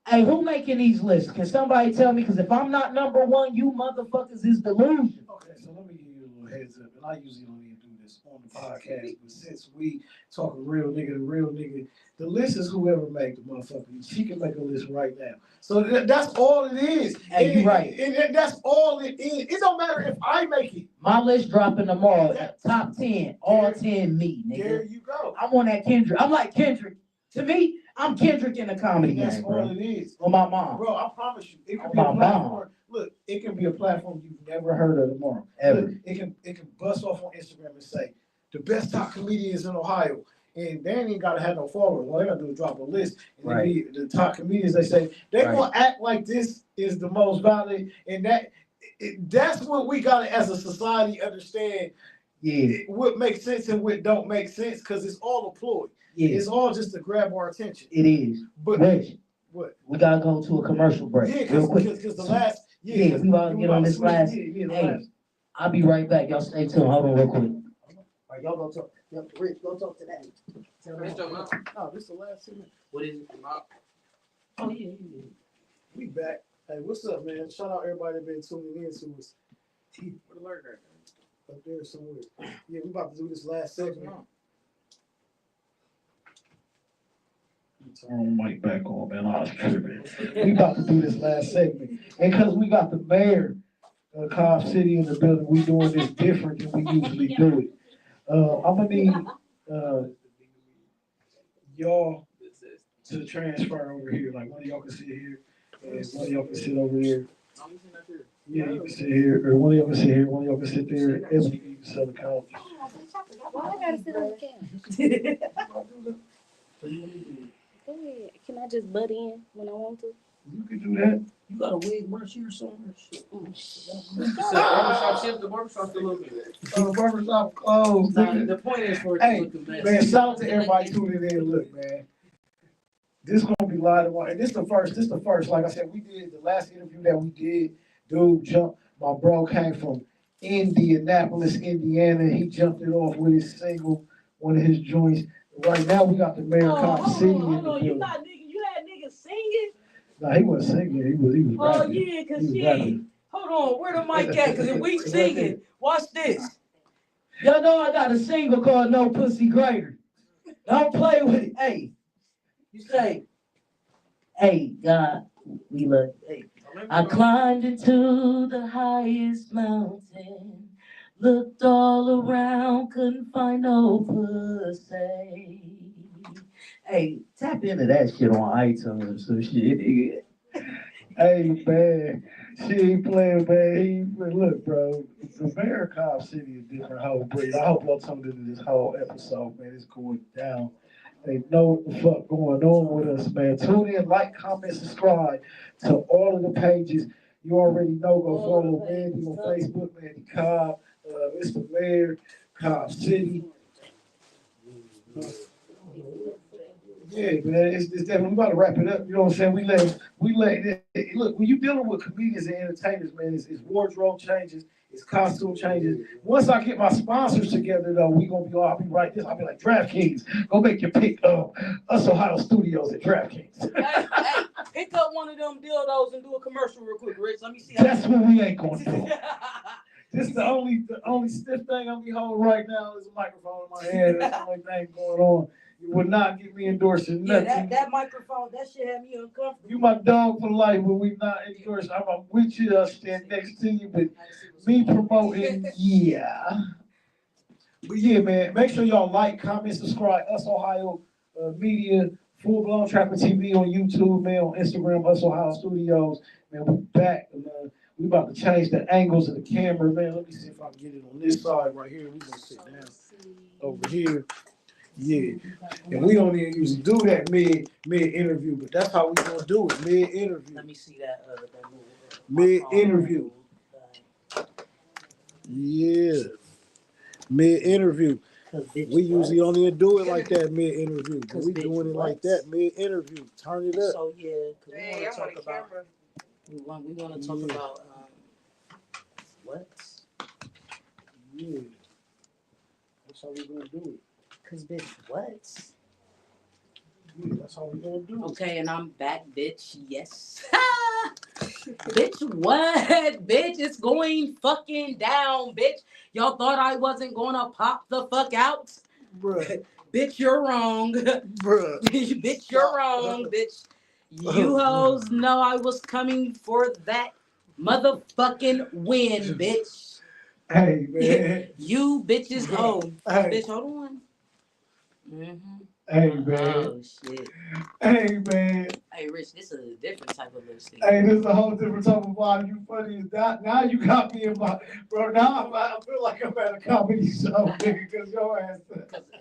[SPEAKER 5] Hey, who making these lists? Can somebody tell me? Because if I'm not number one, you motherfuckers is delusion.
[SPEAKER 4] Okay, so let me give you a little heads up. And I usually don't even do this on the podcast, but since we talking real nigga to real nigga, the list is whoever make the motherfucker. She can make a list right now. So that's all it is.
[SPEAKER 5] Hey, you right.
[SPEAKER 4] And that's all it is. It don't matter if I make it.
[SPEAKER 5] My list dropping tomorrow. Top 10. All 10 me, nigga.
[SPEAKER 4] There you go.
[SPEAKER 5] I'm on that Kendrick. I'm like Kendrick. To me, I'm Kendrick in the comedy game,
[SPEAKER 4] That's
[SPEAKER 5] bro.
[SPEAKER 4] all it is.
[SPEAKER 5] On my mom.
[SPEAKER 4] Bro, I promise you, it can
[SPEAKER 5] On
[SPEAKER 4] be a
[SPEAKER 5] my mom.
[SPEAKER 4] platform. Look, it can be a platform you've never heard of tomorrow.
[SPEAKER 5] Ever.
[SPEAKER 4] Look, it can bust off on Instagram and say the best top comedians in Ohio. And they ain't gotta have no followers. All they gotta do is drop a list. And
[SPEAKER 5] Right.
[SPEAKER 4] the top comedians, they say, they
[SPEAKER 5] Right.
[SPEAKER 4] gonna act like this is the most valid. And that's what we gotta, as a society, understand.
[SPEAKER 5] Yeah.
[SPEAKER 4] What makes sense and what don't make sense, because it's all a ploy.
[SPEAKER 5] Yeah.
[SPEAKER 4] It's all just to grab our attention.
[SPEAKER 5] It is.
[SPEAKER 4] But
[SPEAKER 5] Rich,
[SPEAKER 4] what?
[SPEAKER 5] we gotta go to a commercial break.
[SPEAKER 4] Yeah,
[SPEAKER 5] real quick.
[SPEAKER 4] because the last.
[SPEAKER 5] Yeah, we about to get on this last.
[SPEAKER 4] Yeah, the
[SPEAKER 5] Hey,
[SPEAKER 4] last.
[SPEAKER 5] I'll be right back. Y'all stay tuned. Hold on real quick. All right, y'all go talk. Rich, go talk to that.
[SPEAKER 2] Rich, your mom.
[SPEAKER 4] No, this is the last 2 minutes.
[SPEAKER 2] What is it? Mom?
[SPEAKER 5] Oh, yeah.
[SPEAKER 4] We back. Hey, what's up, man? Shout out everybody that been tuning in to us.
[SPEAKER 2] What alert there?
[SPEAKER 4] Up there somewhere. Yeah, we about to do this last segment. Turn my mic back on, man. I was tripping. We about to do this last segment. And because we got the mayor of Cobb City in the building, we doing this different than we usually do it. I'm going to need y'all to transfer over here. Like, one of y'all can sit here, and one of y'all can sit over there. Yeah, you can sit here, or one of y'all can sit here, one of y'all can sit there. Ebony, you can sit on the couch.
[SPEAKER 6] Why I gotta sit on the couch? Go ahead. Can I just butt in when I want to?
[SPEAKER 4] You can do that.
[SPEAKER 1] You got a wig brush here somewhere? Shit.
[SPEAKER 2] Barbershop shift, the barbershop's still open.
[SPEAKER 4] So the barbershop closed.
[SPEAKER 1] The point is for it to
[SPEAKER 4] Hey,
[SPEAKER 1] look a mess.
[SPEAKER 4] man, shout out to everybody tuning in. Look, man, this gonna be live tomorrow, and this the first. Like I said, we did the last interview that we did. Dude jumped. My bro came from Indianapolis, Indiana. He jumped it off with his single, one of his joints. Right now, we got the mayor of Cobb City in the building.
[SPEAKER 7] You had niggas singing?
[SPEAKER 4] No, he wasn't singing. He was
[SPEAKER 7] Oh
[SPEAKER 4] rapping.
[SPEAKER 7] yeah,
[SPEAKER 4] He
[SPEAKER 7] cause
[SPEAKER 4] was
[SPEAKER 7] shit.
[SPEAKER 4] rapping.
[SPEAKER 7] Hold on, where the mic at? Cause if we singing, watch this.
[SPEAKER 5] Y'all know I got a single called No Pussy Greater. Don't play with it. Hey, you say, hey, God, we love you. Hey. I climbed into the highest mountain, looked all around, couldn't find no pussy. Hey, tap into that shit on iTunes or some shit, nigga.
[SPEAKER 4] Hey, man, she ain't playing, man. Look, bro, the mayor of Cobb City is different whole breed. I hope y'all tuned into this whole episode, man. It's going down. They know what the fuck going on with us, man. Tune in, like, comment, subscribe to all of the pages. You already know, go follow Mandi on Facebook, Mandi Cobb. It's the mayor, Cobb City. Yeah, man, it's definitely, we about to wrap it up. You know what I'm saying? We let look, when you dealing with comedians and entertainers, man, it's wardrobe changes, it's costume changes. Once I get my sponsors together, though, I'll be right there. I'll be like, DraftKings, go make your pick of UsOhioStudios at DraftKings.
[SPEAKER 7] Hey, pick up one of them dildos and do a commercial real quick, Rich. Let me see.
[SPEAKER 4] That's what we ain't gonna do. This is the only stiff thing I'm be holding right now is a microphone in my hand. That's the only thing going on. You will not get me endorsing
[SPEAKER 1] Yeah,
[SPEAKER 4] nothing.
[SPEAKER 1] that microphone, that shit had me uncomfortable.
[SPEAKER 4] You my dog for life, but we not endorsing. I'm with you, I'll stand next to you, but me promoting, yeah. But yeah, man, make sure y'all like, comment, subscribe, Us Ohio Media, Full Blown Trapper TV on YouTube, man, on Instagram, Us Ohio Studios. Man, we back. We about to change the angles of the camera, man. Let me see if I can get it on this side right here. We gonna sit down over here. Yeah. And we don't even usually do that mid interview, but that's how we gonna do it, mid interview.
[SPEAKER 1] Let me see that
[SPEAKER 4] Mid interview. Yeah. Mid interview. We usually don't even do it like that mid interview. But we doing it like that mid interview. Turn it up.
[SPEAKER 1] So yeah, because we want to talk about what?
[SPEAKER 4] Yeah. That's how we gonna do it.
[SPEAKER 1] Cause bitch, what?
[SPEAKER 4] Yeah, that's how we gonna do it.
[SPEAKER 1] Okay, and I'm back, bitch. Yes. Bitch, what? Bitch, it's going fucking down, bitch. Y'all thought I wasn't gonna pop the fuck out?
[SPEAKER 4] Bruh.
[SPEAKER 1] Bitch, you're wrong.
[SPEAKER 4] Bruh.
[SPEAKER 1] Bitch, you're wrong, bitch. You hoes know I was coming for that motherfucking win, bitch.
[SPEAKER 4] Hey, man.
[SPEAKER 1] You bitches, oh,
[SPEAKER 4] Hey.
[SPEAKER 1] bitch, hold on. Mm-hmm.
[SPEAKER 4] Hey, man.
[SPEAKER 1] Oh, shit.
[SPEAKER 4] Hey, man.
[SPEAKER 1] Hey, Rich, this is a different type of lipstick.
[SPEAKER 4] Hey, this is a whole different type of vibe. You funny as that. Now you got me in my, bro. Now I feel like I'm at a comedy show, nigga, because your ass.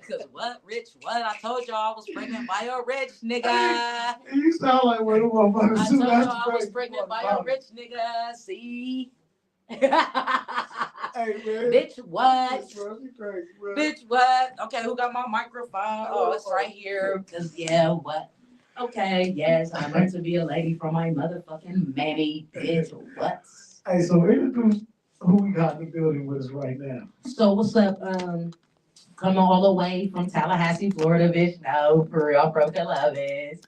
[SPEAKER 1] Cause what, Rich? What? I told y'all I was pregnant by a rich nigga.
[SPEAKER 4] You sound like one of the motherfuckers.
[SPEAKER 1] I told y'all I was pregnant by a rich nigga. See?
[SPEAKER 4] Hey, man.
[SPEAKER 1] Bitch, what?
[SPEAKER 4] Bro, you crazy, bro.
[SPEAKER 1] Bitch, what? Okay, who got my microphone? Oh, it's right here. Cause yeah, what? Okay, yes, I learned to be a lady from my motherfucking mammy. Bitch, what?
[SPEAKER 4] Hey, so introduce who we got in the building with us right now.
[SPEAKER 1] So what's up? Coming all the way from Tallahassee, Florida, bitch. No, for real, bro, love is.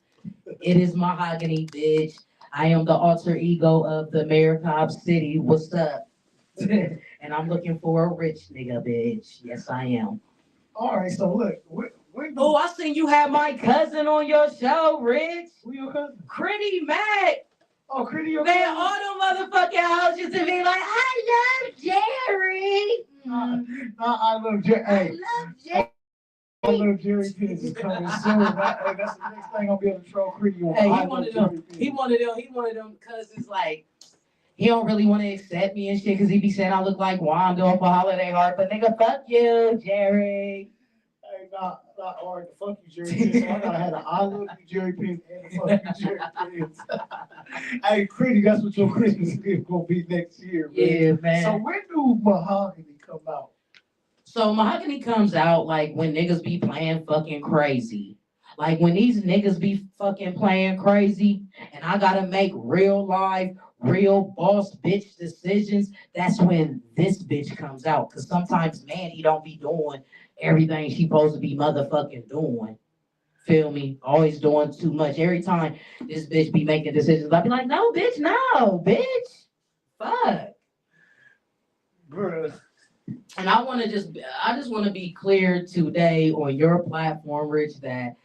[SPEAKER 1] It is Mahogany, bitch. I am the alter ego of the Mayor Cobb City. What's up? And I'm looking for a rich nigga, bitch. Yes, I am.
[SPEAKER 4] All right, so look,
[SPEAKER 1] Oh, I seen you have my cousin on your show, Rich.
[SPEAKER 4] Who your cousin?
[SPEAKER 1] Critty Mac.
[SPEAKER 4] Oh, Critty, your
[SPEAKER 1] Man,
[SPEAKER 4] cousin?
[SPEAKER 1] all them motherfucking hoes used to be like, I love Jerry.
[SPEAKER 4] I love Jerry.
[SPEAKER 1] I
[SPEAKER 4] Hey,
[SPEAKER 1] love Jerry.
[SPEAKER 4] I love Jerry Pins is coming soon. That's the next thing I'll be able to troll Critty on.
[SPEAKER 1] Hey, he one of them cousins like, he don't really want to accept me and shit because he be saying I look like Wanda off a Holiday Heart. But nigga, fuck you, Jerry.
[SPEAKER 4] Hey, not all right, fuck you, Jerry Pins. So I gotta have I love you, Jerry Pins, and fuck you, Jerry Pins. Hey, Critty, that's what your Christmas is gonna be next year, man.
[SPEAKER 1] Yeah, man.
[SPEAKER 4] So when do Mahogany come out?
[SPEAKER 1] So Mahogany comes out like when niggas be playing fucking crazy. Like when these niggas be fucking playing crazy and I gotta make real life, real boss bitch decisions, that's when this bitch comes out. Cause sometimes Mandy don't be doing everything she supposed to be motherfucking doing. Feel me? Always doing too much. Every time this bitch be making decisions, I be like, no, bitch, no, bitch. Fuck.
[SPEAKER 4] Bruh.
[SPEAKER 1] And I just want to be clear today on your platform, Rich, that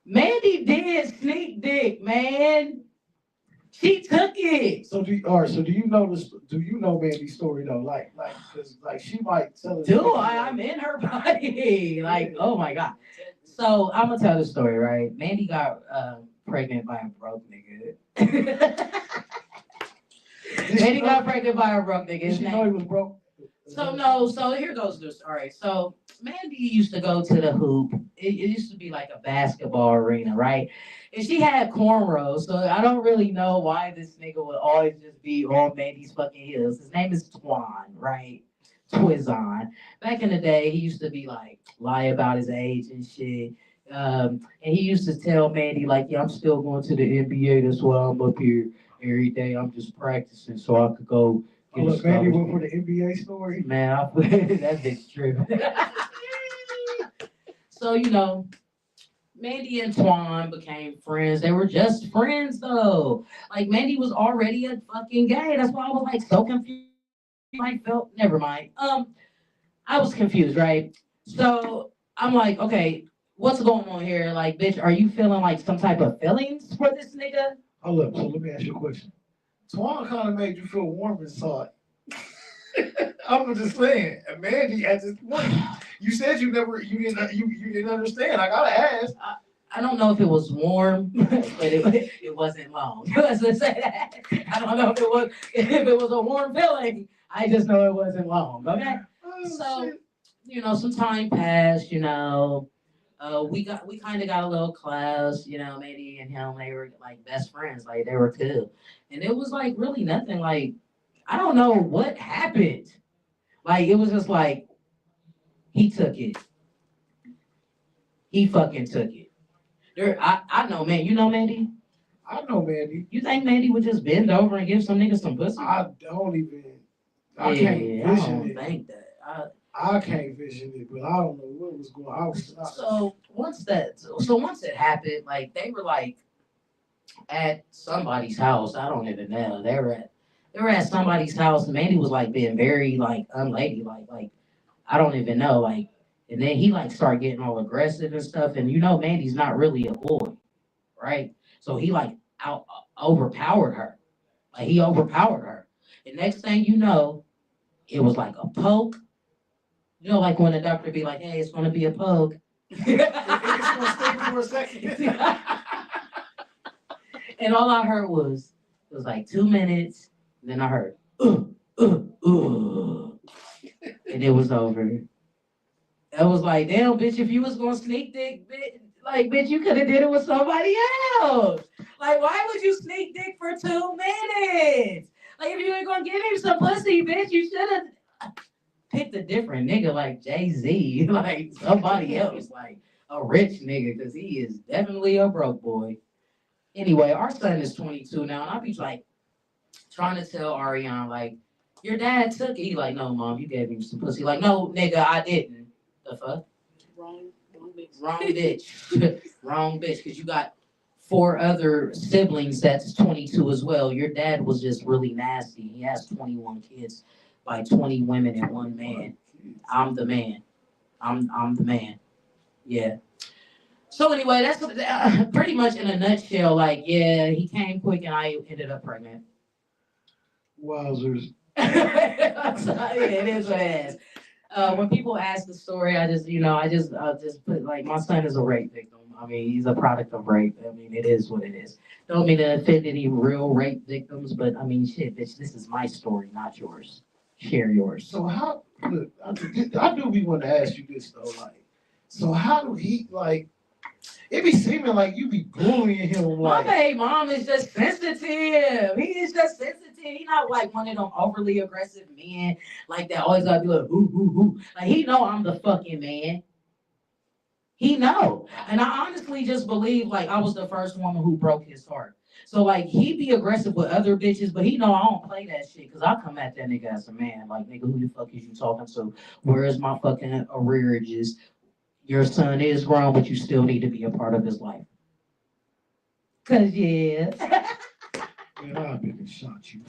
[SPEAKER 1] Mandy did sneak dick, man. She took it.
[SPEAKER 4] So do you know this? Do you know Mandy's story though? Cause she might tell it.
[SPEAKER 1] I'm in her body. Like, oh my God. So I'm gonna tell the story, right? Mandy got pregnant by a broke nigga. Mandy got pregnant by a broke nigga.
[SPEAKER 4] Did she know he was broke?
[SPEAKER 1] So here goes this. All right. So Mandy used to go to the hoop. It used to be like a basketball arena, right? And she had cornrows. So I don't really know why this nigga would always just be on Mandy's fucking heels. His name is Twan, right? Twizon. Back in the day, he used to be like lie about his age and shit. And he used to tell Mandy like, yeah, I'm still going to the NBA. That's why I'm up here every day. I'm just practicing so I could go.
[SPEAKER 4] Oh, look, Mandy went for the NBA story.
[SPEAKER 1] Man, that bitch true. So, you know, Mandy and Twan became friends. They were just friends, though. Like, Mandy was already a fucking gay. That's why I was, like, so confused. I felt, never mind. I was confused, right? So,
[SPEAKER 5] I'm like, okay, what's going on here? Like, bitch, are you feeling like some type of feelings for this nigga?
[SPEAKER 4] Hold up, so let me ask you a question. Twan kind of made you feel warm inside. I'm just saying, and Mandy at this point, you said you didn't understand. I gotta ask.
[SPEAKER 5] I don't know if it was warm, but it wasn't long. Let's just say that. I don't know if it was a warm feeling. I just know it wasn't long. Okay. So, you know, some time passed. You know, we kind of got a little close. You know, Mandy and him, they were like best friends. Like they were cool, and it was like really nothing. Like I don't know what happened. Like it was just like he took it. He fucking took it. I know, man. You know Mandy?
[SPEAKER 4] I know, Mandy.
[SPEAKER 5] You think Mandy would just bend over and give some niggas some pussy?
[SPEAKER 4] I don't even. I
[SPEAKER 5] Yeah,
[SPEAKER 4] can't
[SPEAKER 5] I
[SPEAKER 4] vision
[SPEAKER 5] don't
[SPEAKER 4] it.
[SPEAKER 5] think that.
[SPEAKER 4] I can't vision it, but I don't know what was going on.
[SPEAKER 5] So once it happened, like they were like at somebody's house. I don't even know. They were at somebody's house, and Mandy was like being very like unladylike. Like I don't even know. Like, and then he like started getting all aggressive and stuff. And you know, Mandy's not really a boy, right? So he like overpowered her. Like he overpowered her. And next thing you know, it was like a poke. You know, like when the doctor be like, "Hey, it's gonna be a poke."
[SPEAKER 4] It's gonna stay for a second.
[SPEAKER 5] And all I heard was it was like 2 minutes. And then I heard, and it was over. I was like, damn, bitch, if you was gonna sneak dick, bitch, you could have did it with somebody else. Like, why would you sneak dick for 2 minutes? Like, if you ain't gonna give him some pussy, bitch, you should have picked a different nigga like Jay-Z, like somebody else, like a rich nigga, because he is definitely a broke boy. Anyway, our son is 22 now, and I be like trying to tell Ariane, like, your dad took it. He like, no, mom, you gave him some pussy. Like, no, nigga, I didn't. The fuck?
[SPEAKER 6] Wrong bitch.
[SPEAKER 5] Wrong bitch. Wrong bitch, because you got 4 other siblings that's 22 as well. Your dad was just really nasty. He has 21 kids by 20 women and 1 man. I'm the man. I'm the man. Yeah. So anyway, that's pretty much in a nutshell. Like, yeah, he came quick and I ended up pregnant.
[SPEAKER 4] Wowzers.
[SPEAKER 5] It is what it is. When people ask the story, I just put like my son is a rape victim. I mean, he's a product of rape. I mean, it is what it is. Don't mean to offend any real rape victims, but I mean, shit, bitch, this is my story, not yours. Share yours.
[SPEAKER 4] So how? Look, I do be want to ask you this though, like, so how do he like? It be seeming like you be bullying him,
[SPEAKER 5] My
[SPEAKER 4] like.
[SPEAKER 5] baby mom is just sensitive. He is just sensitive. He not like one of them overly aggressive men like that always gotta be like, ooh, ooh, ooh. Like he know I'm the fucking man. He know. And I honestly just believe like I was the first woman who broke his heart. So like he be aggressive with other bitches, but he know I don't play that shit because I come at that nigga as a man. Like nigga, who the fuck is you talking to? Where is my fucking arrearages? Your son is grown, but you still need to be a part of his life. Cause yeah.
[SPEAKER 4] Man, I've been and shot you.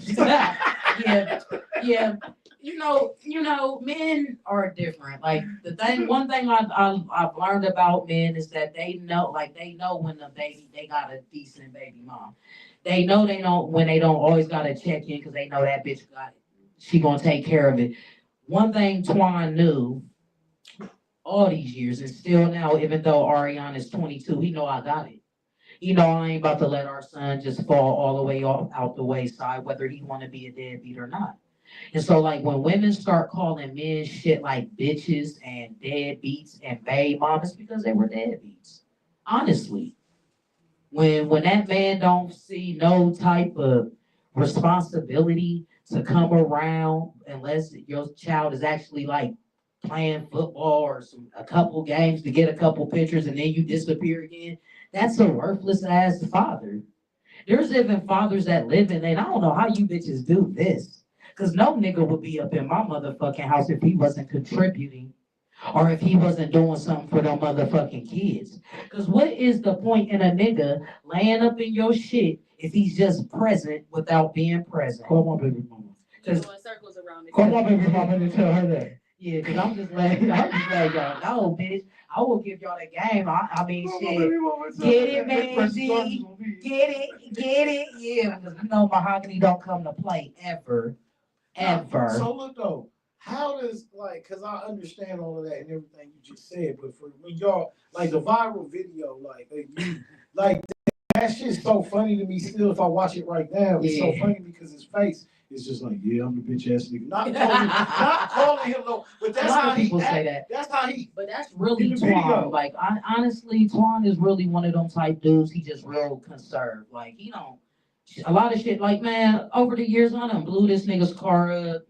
[SPEAKER 5] yeah. You know, men are different. Like one thing I've learned about men is that they know when they got a decent baby mom. They know they don't when they don't always gotta check in because they know that bitch got it. She gonna take care of it. One thing Twan knew all these years and still now, even though Ariane is 22, he know I got it. You know, I ain't about to let our son just fall all the way out the wayside, whether he want to be a deadbeat or not. And so, like, when women start calling men shit like bitches and deadbeats and babe mom, it's because they were deadbeats. Honestly, when that man don't see no type of responsibility to come around unless your child is actually like playing football or a couple games to get a couple pictures and then you disappear again, that's a worthless ass father. There's even fathers that live in it. I don't know how you bitches do this. Because no nigga would be up in my motherfucking house if he wasn't contributing or if he wasn't doing something for them motherfucking kids. Because what is the point in a nigga laying up in your shit if he's just present without being present?
[SPEAKER 4] Call my baby mama.
[SPEAKER 6] Doing circles around it.
[SPEAKER 4] Call my baby mama and tell her that.
[SPEAKER 5] Yeah, because I'm just like, y'all, no, bitch. I will give y'all the game. I mean, shit. Get it, man. Get it. Yeah, because you know Mahogany don't come to play ever.
[SPEAKER 4] So look though, how does like, cause I understand all of that and everything you just said, but for when y'all like the viral video, like that shit's so funny to me still. If I watch it right now, it's so funny because his face is just like, yeah, I'm the bitch ass nigga. Not calling him though, but that's how
[SPEAKER 5] people say that.
[SPEAKER 4] That's how he.
[SPEAKER 5] But that's really Twan. Like honestly, Twan is really one of them type dudes. He just real conserved. Like he don't. A lot of shit. Like man, over the years, I done blew this nigga's car up.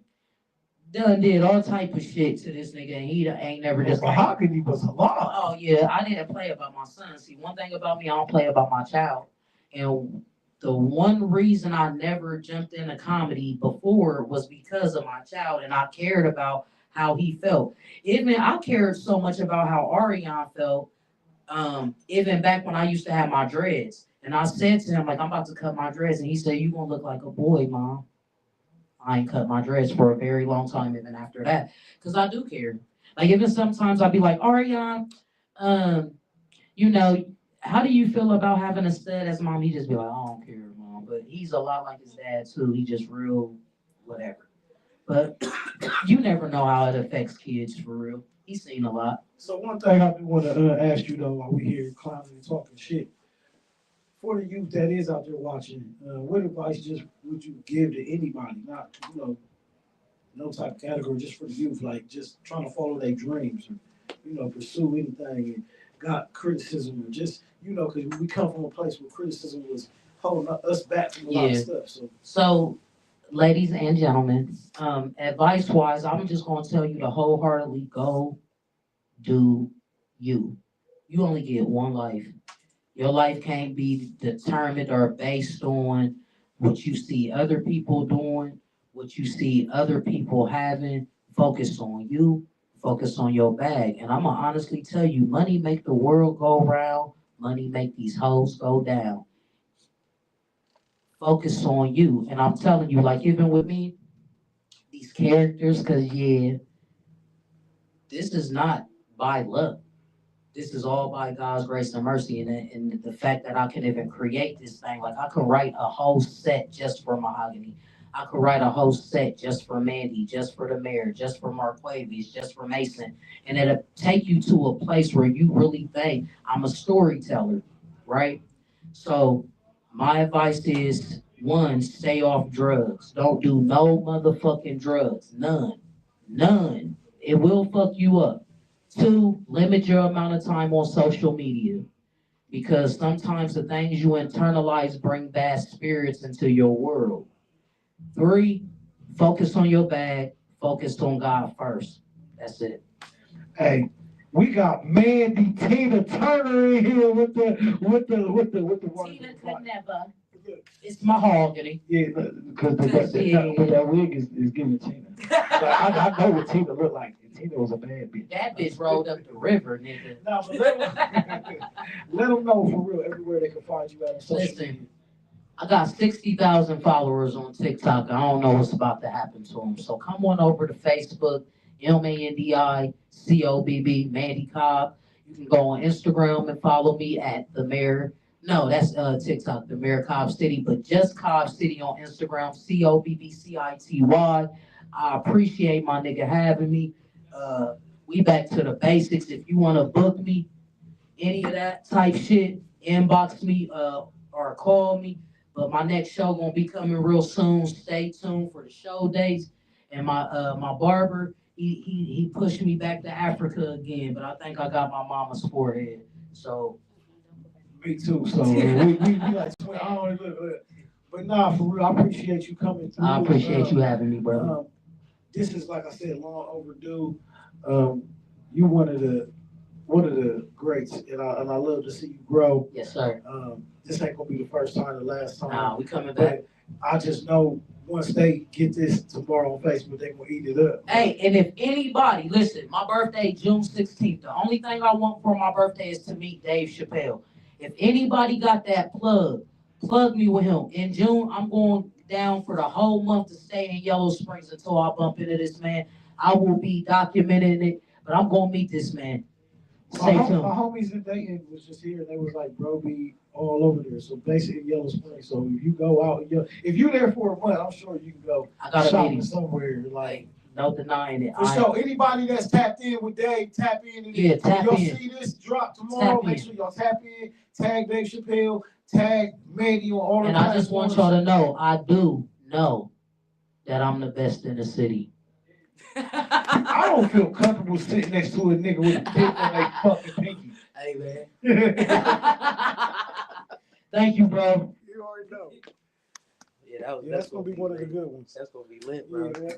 [SPEAKER 5] Done did all type of shit to this nigga, and he ain't never just like.
[SPEAKER 4] Mahogany was a lot.
[SPEAKER 5] Oh yeah, I didn't play about my son. See, one thing about me, I don't play about my child. And the one reason I never jumped into comedy before was because of my child, and I cared about how he felt. Even I cared so much about how Ariane felt. Even back when I used to have my dreads, and I said to him like, "I'm about to cut my dreads," and he said, "You gonna look like a boy, mom." I ain't cut my dreads for a very long time even after that, because I do care. Like even sometimes I'll be like, Ariane, you know, how do you feel about having a stud as mom? He just be like, I don't care, mom. But he's a lot like his dad too. He just real whatever. But you never know how it affects kids for real. He's seen a lot.
[SPEAKER 4] So one thing I do want to ask you though, while we here clowning and talking shit, for the youth that is out there watching, what advice just would you give to anybody? Not no type of category, just for the youth, like just trying to follow their dreams, or pursue anything, and got criticism, or just because we come from a place where criticism was holding us back from a lot of stuff.
[SPEAKER 5] So, ladies and gentlemen, advice wise, I'm just gonna tell you to wholeheartedly go do you. You only get one life. Your life can't be determined or based on what you see other people doing, what you see other people having. Focus on you, focus on your bag. And I'm gonna honestly tell you, money make the world go round, money make these hoes go down. Focus on you. And I'm telling you, like even with me, these characters, cause this is not by luck. This is all by God's grace and mercy, and the fact that I could even create this thing. Like I could write a whole set just for Mahogany. I could write a whole set just for Mandi, just for the mayor, just for Marquavius, just for Mason, and it'll take you to a place where you really think I'm a storyteller, right? So my advice is one, stay off drugs. Don't do no motherfucking drugs. None. It will fuck you up. Two, limit your amount of time on social media because sometimes the things you internalize bring bad spirits into your world. Three, focus on your bag, focus on God first. That's it.
[SPEAKER 4] Hey, we got Mandi Tina Turner in here with the
[SPEAKER 5] Tina could never. It's Mahogany.
[SPEAKER 4] Yeah, because that wig is giving Tina. I know what Tina looked like. Tina was a bad bitch.
[SPEAKER 5] That bitch rolled up the river, nigga.
[SPEAKER 4] No, but let them know for real everywhere they can find you at on social media.
[SPEAKER 5] I got 60,000 followers on TikTok. I don't know what's about to happen to them. So come on over to Facebook, MandiCobb, Mandi Cobb. You can go on Instagram and follow me at the mayor. No, that's TikTok, the mayor Cobb City, but just Cobb City on Instagram, COBBCITY. I appreciate my nigga having me. We back to the basics. If you want to book me, any of that type shit, inbox me or call me. But my next show gonna be coming real soon. Stay tuned for the show dates. And my barber, he pushed me back to Africa again, but I think I got my mama's forehead. So
[SPEAKER 4] me too. So we like 20. I don't look. But nah, for real, I appreciate you coming through.
[SPEAKER 5] I appreciate you having me, brother.
[SPEAKER 4] This is, like I said, long overdue. You one of the greats, and I love to see you grow.
[SPEAKER 5] Yes, sir.
[SPEAKER 4] This ain't gonna be the first time, the last time.
[SPEAKER 5] Nah, we coming back.
[SPEAKER 4] I just know once they get this tomorrow on Facebook, they gonna eat it up.
[SPEAKER 5] Hey, and if anybody, listen, my birthday June 16th. The only thing I want for my birthday is to meet Dave Chappelle. If anybody got that plug me with him. In June, I'm going down for the whole month to stay in Yellow Springs until I bump into this man. I will be documenting it, but I'm gonna meet this man. Stay
[SPEAKER 4] My
[SPEAKER 5] tuned.
[SPEAKER 4] homies in Dayton was just here. They was like, bro, be all over there. So basically, Yellow Spring. So if you go out, if you're there for a month, I'm sure you can go
[SPEAKER 5] I got a
[SPEAKER 4] shopping
[SPEAKER 5] meeting.
[SPEAKER 4] somewhere. Like,
[SPEAKER 5] No denying it.
[SPEAKER 4] for sure, anybody that's tapped in with Dave, tap in. And
[SPEAKER 5] Yeah, tap
[SPEAKER 4] y'all
[SPEAKER 5] in.
[SPEAKER 4] see this drop tomorrow,
[SPEAKER 5] Tap
[SPEAKER 4] make
[SPEAKER 5] in.
[SPEAKER 4] sure y'all tap in. Tag Dave Chappelle. Tag Mandy on all the
[SPEAKER 5] And I just want
[SPEAKER 4] platforms.
[SPEAKER 5] y'all to know, I do know that I'm the best in the city.
[SPEAKER 4] I don't feel comfortable sitting next to a nigga with a dick on their fucking pinky.
[SPEAKER 1] Hey, man.
[SPEAKER 5] Thank you, bro.
[SPEAKER 3] You already know.
[SPEAKER 1] Yeah,
[SPEAKER 3] That's gonna be one of the good ones.
[SPEAKER 1] That's gonna be lit, bro.
[SPEAKER 3] Yeah, man.